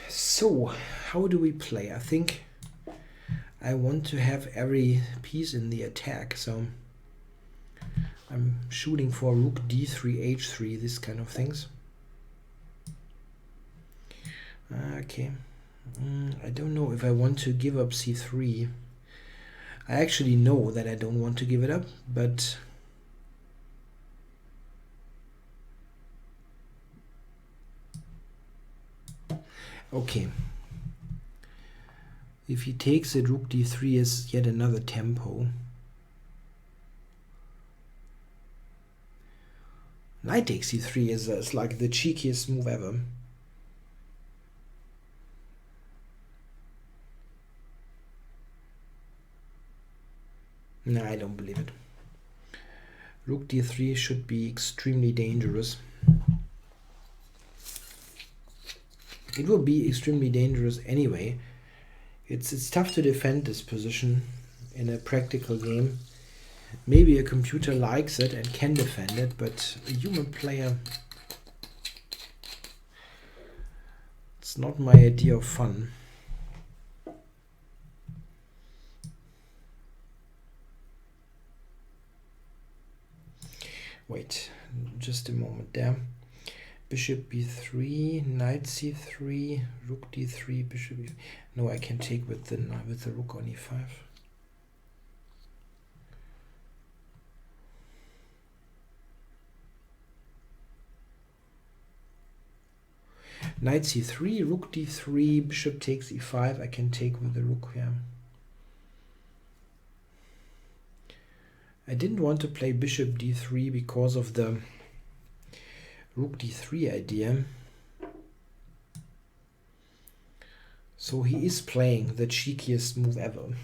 So how do we play? I think I want to have every piece in the attack, so I'm shooting for rook d3, h3, this kind of things. Okay, I don't know if I want to give up c3. I actually know that I don't want to give it up, but okay. If he takes it, rook d3 is yet another tempo. Knight takes c3 is like the cheekiest move ever. No, I don't believe it. Rook d3 should be extremely dangerous. It will be extremely dangerous anyway. It's tough to defend this position in a practical game. Maybe a computer likes it and can defend it, but a human player, it's not my idea of fun. Wait, just a moment there. Bishop b3, knight c3, rook d3, bishop e3. No, I can take with the rook on e5. Knight c3, rook d3, bishop takes e5. I can take with the rook here. I didn't want to play bishop d3 because of the rook d3 idea. So he is playing the cheekiest move ever.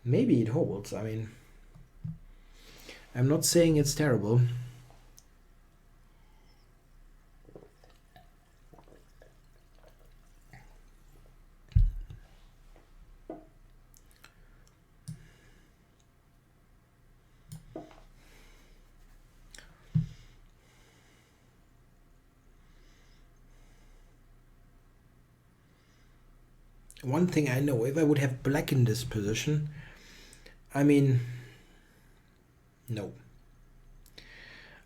Maybe it holds. I mean, I'm not saying it's terrible. One thing I know, if I would have black in this position, I mean, no.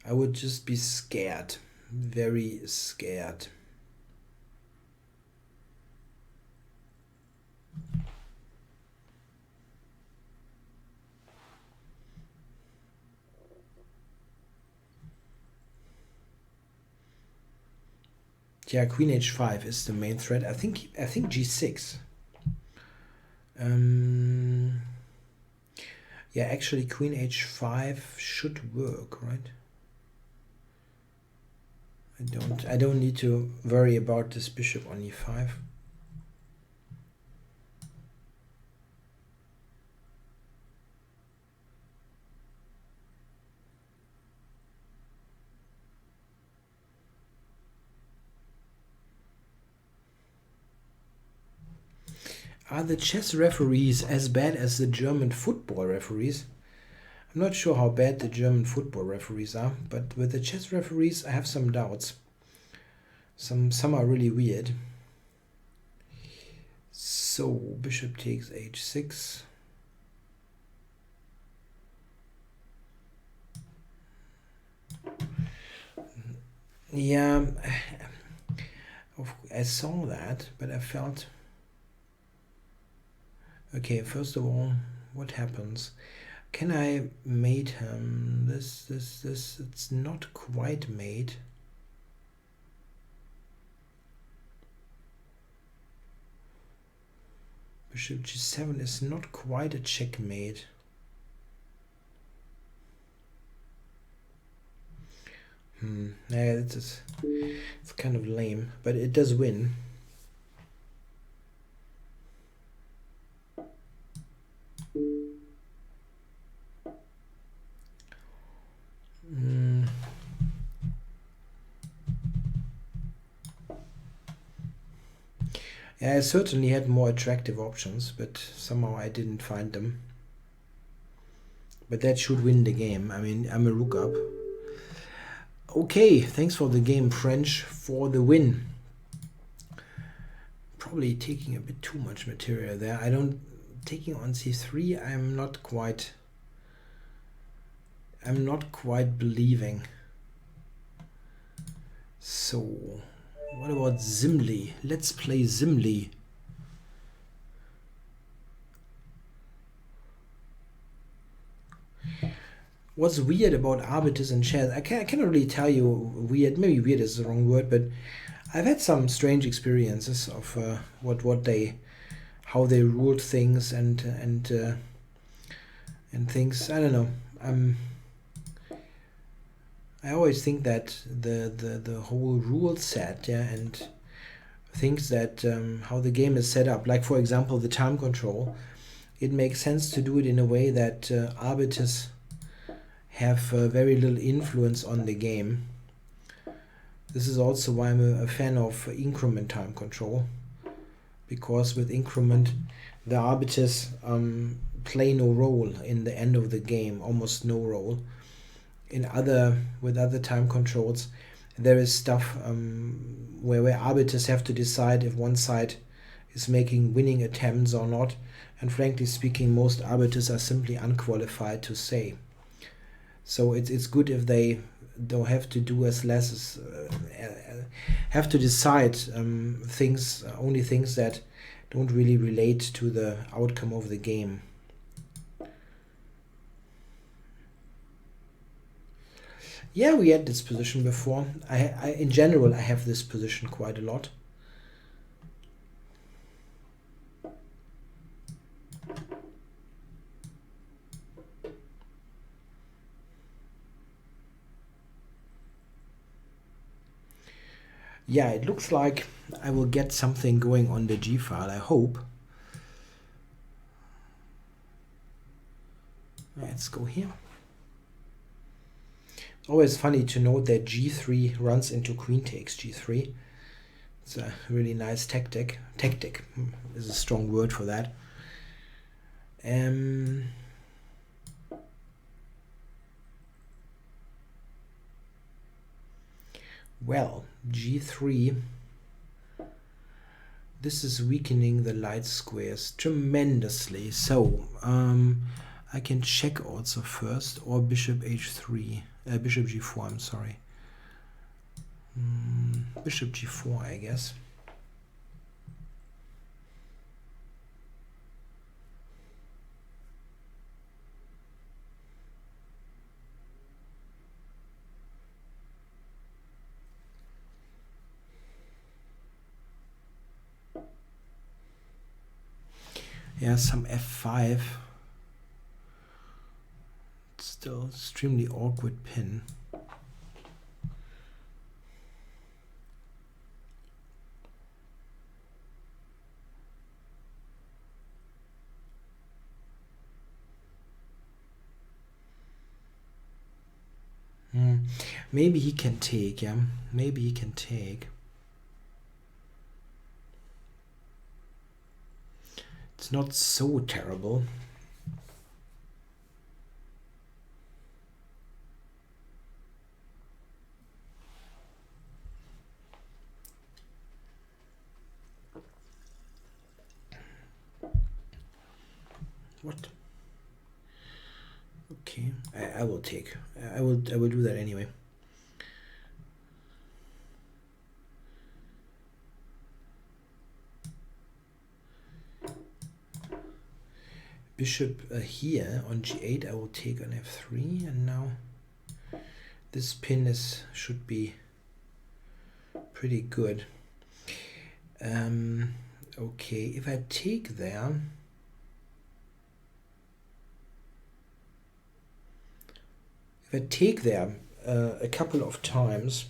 I would just be scared, very scared. Yeah, queen h5 is the main threat. I think g6. Yeah, actually queen h5 should work, right? I don't need to worry about this bishop on e5. Are the chess referees as bad as the German football referees? I'm not sure how bad the German football referees are, but with the chess referees I have some doubts. Some are really weird. So bishop takes h6. Yeah, I saw that, but I felt... Okay, first of all, what happens? Can I mate him? This, it's not quite mate. Bishop g7 is not quite a checkmate. Yeah, it's kind of lame, but it does win. Yeah, I certainly had more attractive options, but somehow I didn't find them. But that should win the game. I mean, I'm a rook up. Okay, thanks for the game, French, for the win. Probably taking a bit too much material there. Taking on c3, I'm not quite believing. So, what about Zimly? Let's play Zimly. What's weird about arbiters and chess? I cannot really tell you weird. Maybe weird is the wrong word, but I've had some strange experiences of how they ruled things and things. I don't know. I always think that the whole rule set, yeah, and things that how the game is set up, like for example the time control, it makes sense to do it in a way that arbiters have very little influence on the game. This is also why I'm a fan of increment time control, because with increment the arbiters play no role in the end of the game, almost no role. With other time controls, there is stuff where arbiters have to decide if one side is making winning attempts or not, and frankly speaking, most arbiters are simply unqualified to say. So it's good if they don't have to do as less as have to decide only things that don't really relate to the outcome of the game. Yeah, we had this position before. In general, I have this position quite a lot. Yeah, it looks like I will get something going on the G file, I hope. Let's go here. Always funny to note that G3 runs into queen takes G3. It's a really nice tactic. Tactic is a strong word for that. Well, G3. This is weakening the light squares tremendously. So I can check also first, or bishop h3, bishop g4. I'm sorry. Bishop g4, I guess. Yeah, some f5. Still extremely awkward pin. Maybe he can take, yeah. Maybe he can take. It's not so terrible. What? Okay, I will take. I will do that anyway. bishop here on g8. I will take on f3, and now this pin should be pretty good. Okay, if I take there, a couple of times,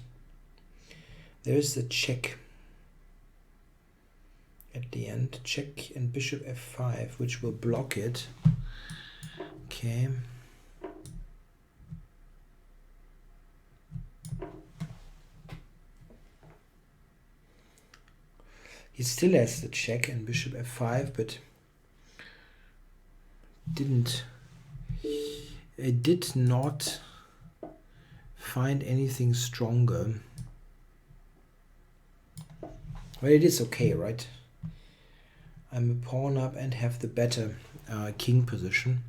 there is a check at the end, check and bishop f5, which will block it. Okay. He still has the check and bishop f5, but I did not find anything stronger. Well, it is okay, right? I'm a pawn up and have the better king position.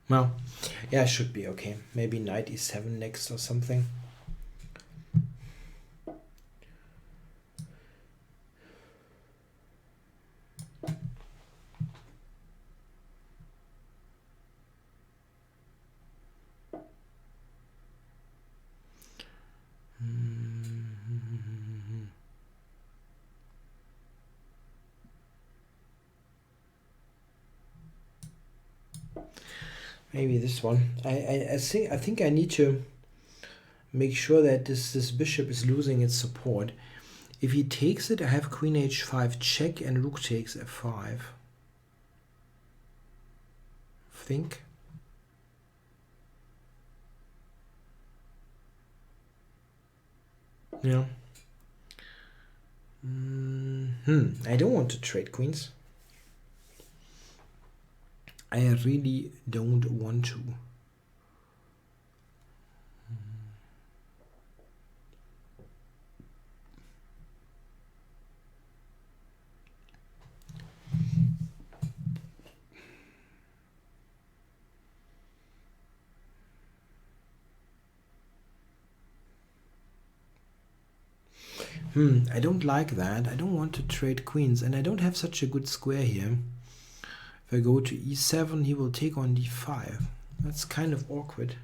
Well, yeah, it should be okay. Maybe knight e7 next or something. Maybe this one. I think I need to make sure that this bishop is losing its support. If he takes it, I have queen h5 check and rook takes f5. Think. Yeah. I don't want to trade queens. I really don't want to. I don't like that. I don't want to trade queens, and I don't have such a good square here. If I go to e7, he will take on d5. That's kind of awkward.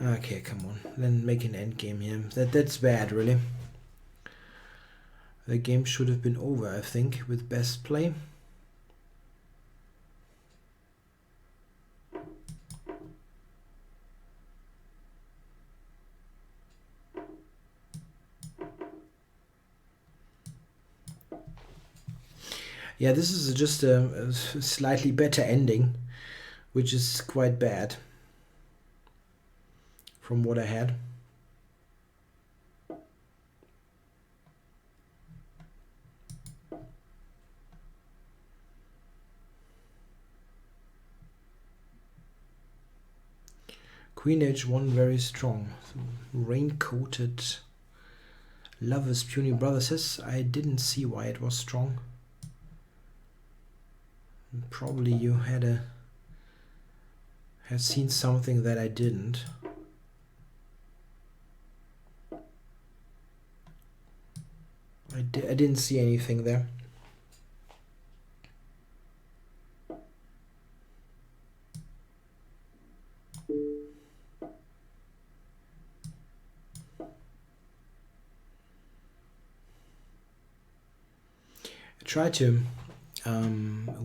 Okay, come on. Then make an endgame here. That's bad, really. The game should have been over, I think, with best play. Yeah, this is just a slightly better ending, which is quite bad from what I had. Queen h1 very strong. So, rain-coated lovers puny brother says I didn't see why it was strong. Probably you have seen something that I didn't. I didn't see anything there. I try to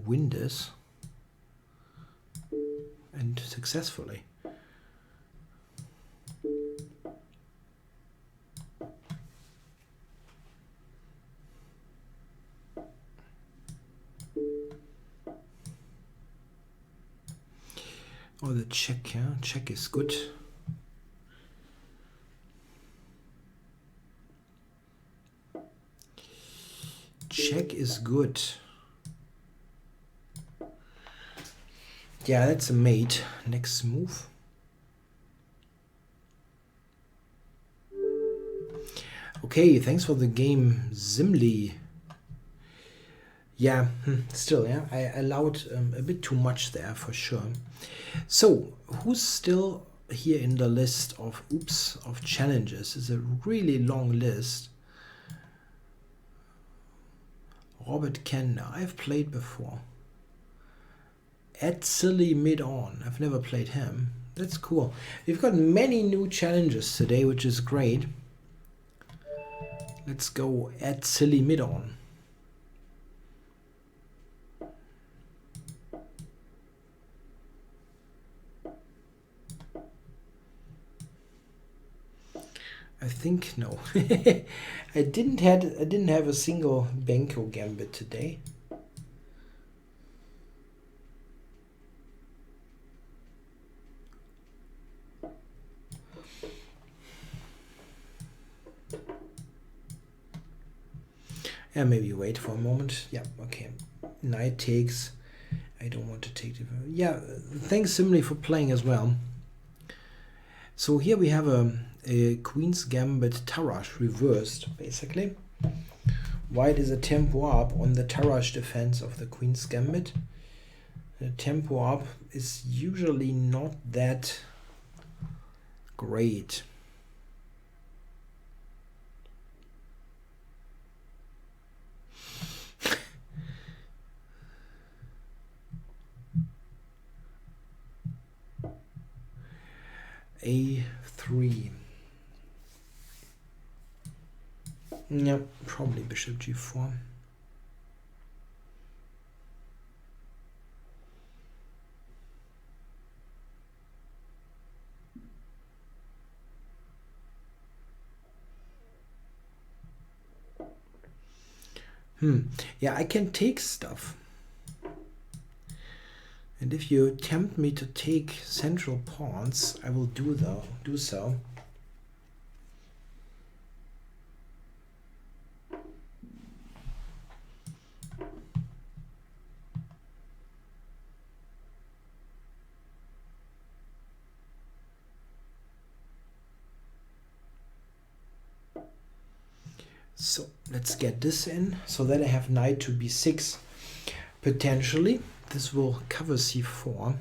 win this, and successfully. Oh, the check, yeah, check is good. Check is good. Yeah, that's a mate. Next move. Okay, thanks for the game, Zimly. Yeah, still, yeah, I allowed a bit too much there for sure. So, who's still here in the list of challenges? It's a really long list. Robert Kender, I've played before. Ed Silly Mid-On, I've never played him. That's cool. We've got many new challenges today, which is great. Let's go Ed Silly Mid-On. I think no. I didn't have a single Benko gambit today. Yeah, maybe wait for a moment. Yeah, okay. Knight takes. I don't want to take the... Yeah, thanks Zimly for playing as well. So here we have a Queen's Gambit Tarrasch reversed, basically. White is a tempo up on the Tarrasch defense of the Queen's Gambit. The tempo up is usually not that great. A3. Yeah, probably bishop g4. Yeah, I can take stuff. And if you tempt me to take central pawns, I will do so. So let's get this in, so that I have knight to b6 potentially. This will cover c4.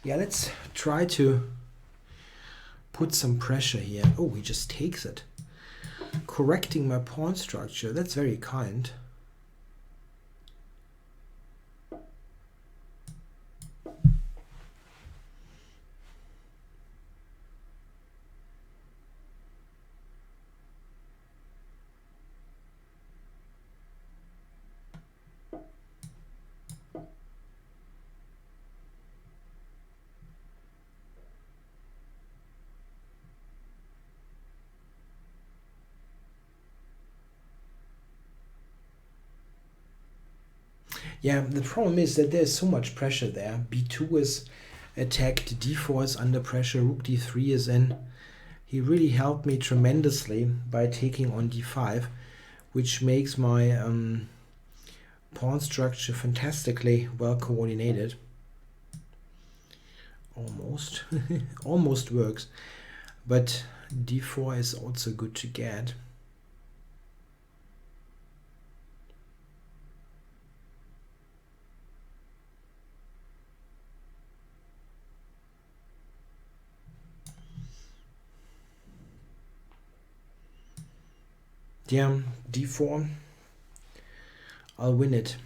Yeah, let's try to put some pressure here. Oh, he just takes it. Correcting my pawn structure, that's very kind. Yeah, the problem is that there's so much pressure there. b2 is attacked, d4 is under pressure, rook d3 is in. He really helped me tremendously by taking on d5, which makes my pawn structure fantastically well coordinated. Almost. Almost works. But d4 is also good to get. Yeah, d4. I'll win it.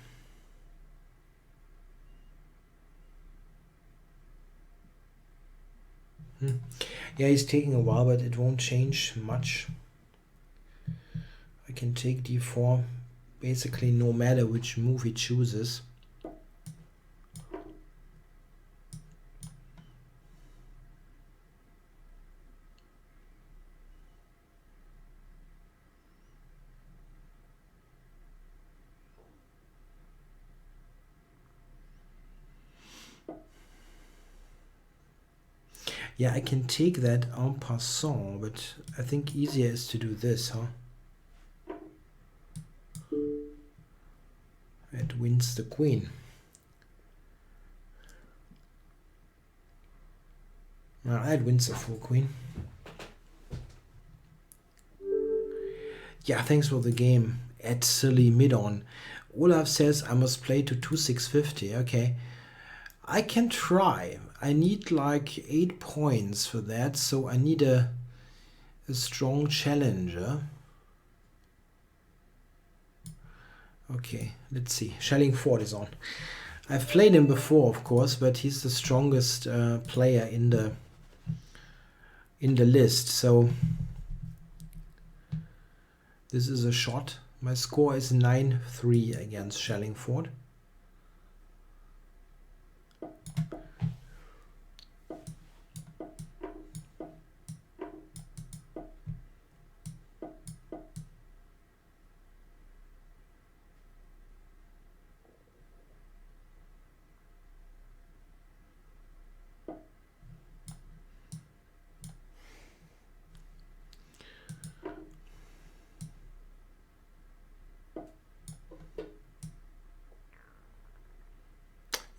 Yeah, he's taking a while, but it won't change much. I can take d4 basically no matter which move he chooses. Yeah, I can take that en passant, but I think easier is to do this, huh? It wins the queen. I'd win the full queen. Yeah, thanks for the game. At silly mid-on. Olaf says I must play to 2,650. Okay. I can try. I need like 8 points for that, so I need a strong challenger. Okay, let's see. Schellingford is on. I've played him before, of course, but he's the strongest player in the list. So this is a shot. My score is 9-3 against Schellingford.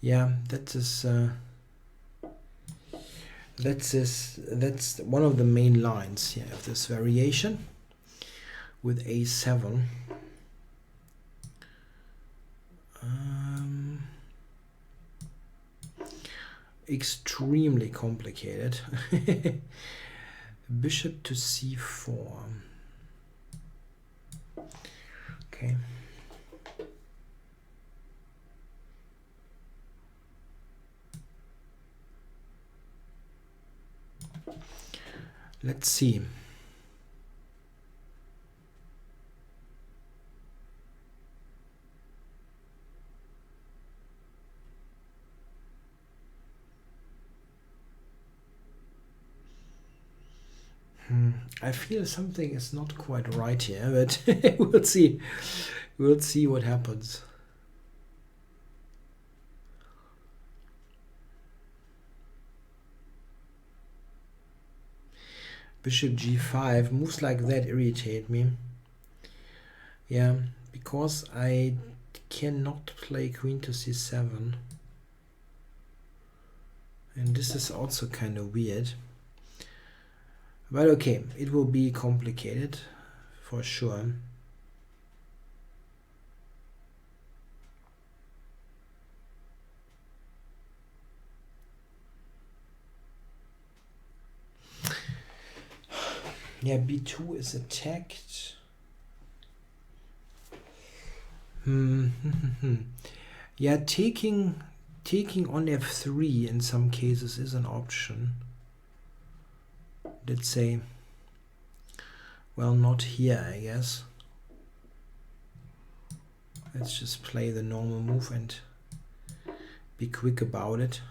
Yeah, that's one of the main lines here of this variation with A7. Extremely complicated. Bishop to C4. Okay. Let's see. I feel something is not quite right here, but we'll see. We'll see what happens. Bishop G5. Moves like that irritate me. Yeah, because I cannot play Queen to C7. And this is also kind of weird. But okay, it will be complicated for sure. Yeah, B2 is attacked. Yeah, taking on F3 in some cases is an option. Let's say, well, not here, I guess. Let's just play the normal move and be quick about it.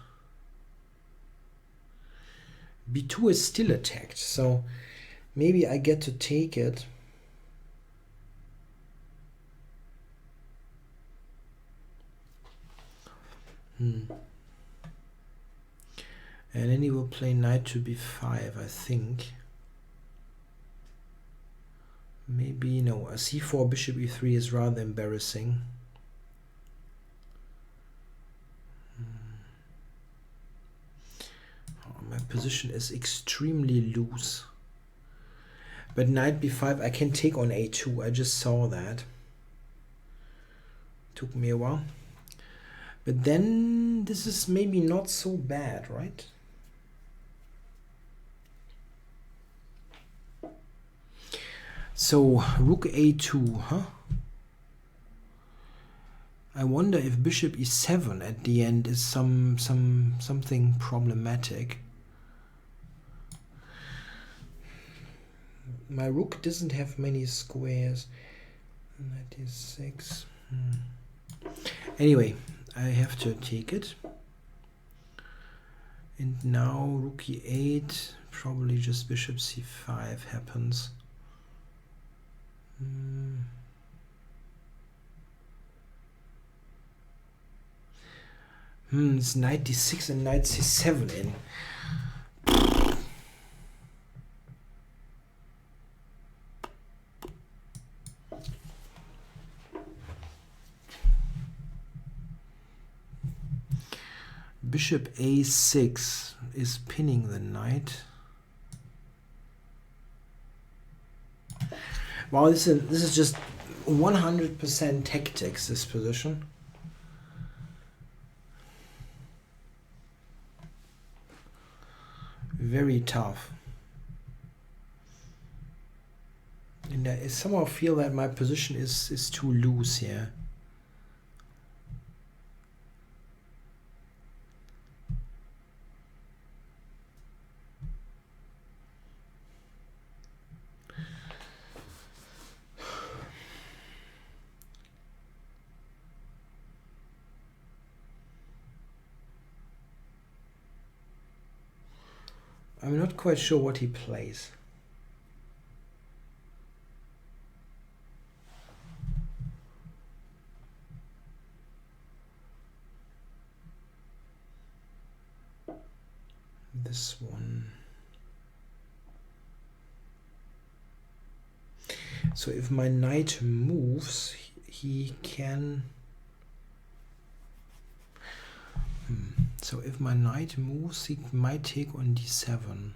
B2 is still attacked, so maybe I get to take it. And then he will play knight to b5, I think. Maybe, no, a c4 bishop e3 is rather embarrassing. My position is extremely loose. But knight b5, I can take on a2. I just saw that. Took me a while. But then this is maybe not so bad, right? So rook a2, huh? I wonder if bishop e7 at the end is something problematic. My rook doesn't have many squares. 96. Anyway, I have to take it. And now rook e8, probably just bishop c5 happens. It's knight d6 and knight c7 in. Bishop a6 is pinning the knight. Wow, this is just 100% tactics, this position. Very tough. And I somehow feel that my position is too loose here. I'm not quite sure what he plays. This one. So if my knight moves, he can... So if my knight moves, he might take on d7.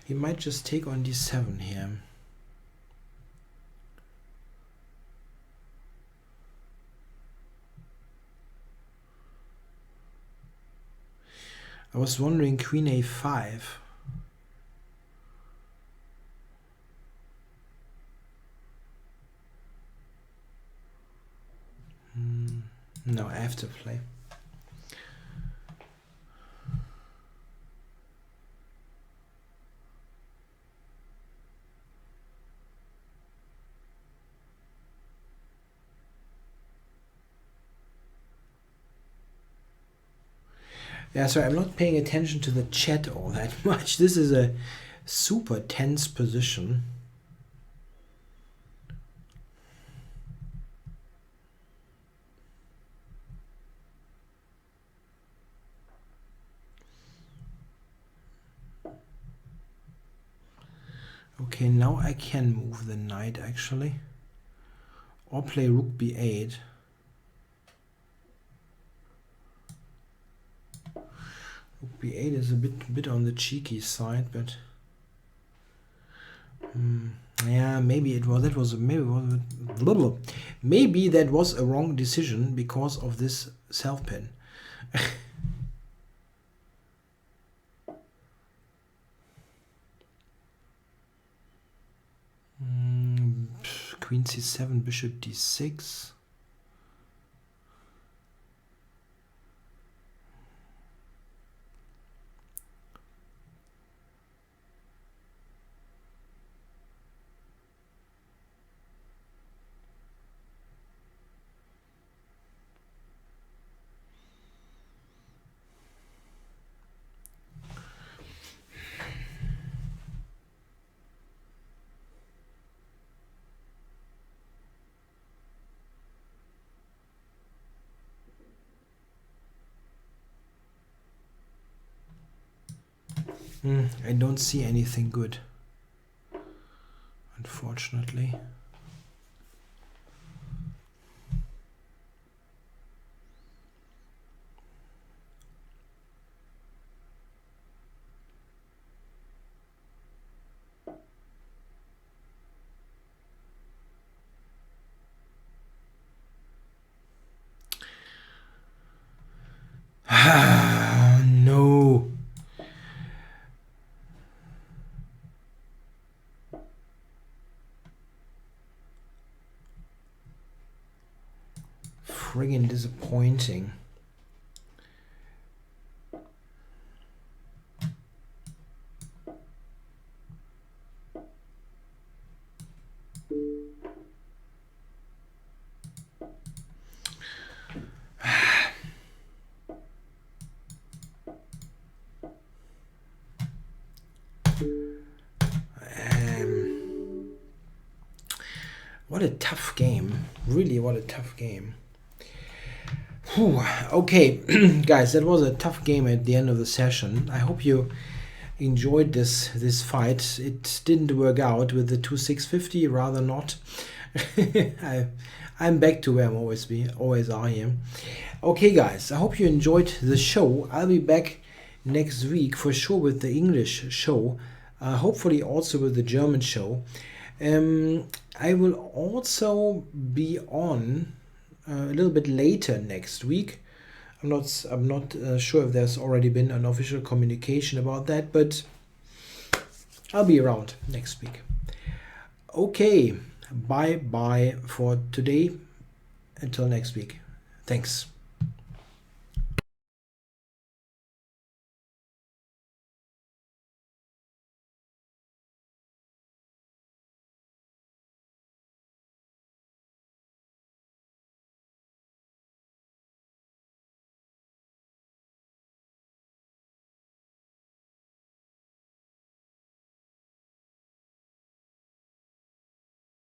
He might just take on d7 here. I was wondering queen a5. No, I have to play. Yeah, so I'm not paying attention to the chat all that much. This is a super tense position. Okay, now I can move the knight actually. Or play rook b8. Rook b8 is a bit on the cheeky side, but yeah, maybe it was maybe that was a wrong decision because of this self pin. Queen c7, bishop d6. I don't see anything good, unfortunately. No. Friggin' disappointing. a tough game. Really, what a tough game. Whew. Okay, guys, that was a tough game at the end of the session. I hope you enjoyed this fight. It didn't work out with the 2-650, rather not. I'm back to where I'm always are here. Okay, guys, I hope you enjoyed the show. I'll be back next week for sure with the English show, hopefully also with the German show. I will also be on a little bit later next week. I'm not sure if there's already been an official communication about that, but I'll be around next week. Okay, bye for today. Until next week. Thanks.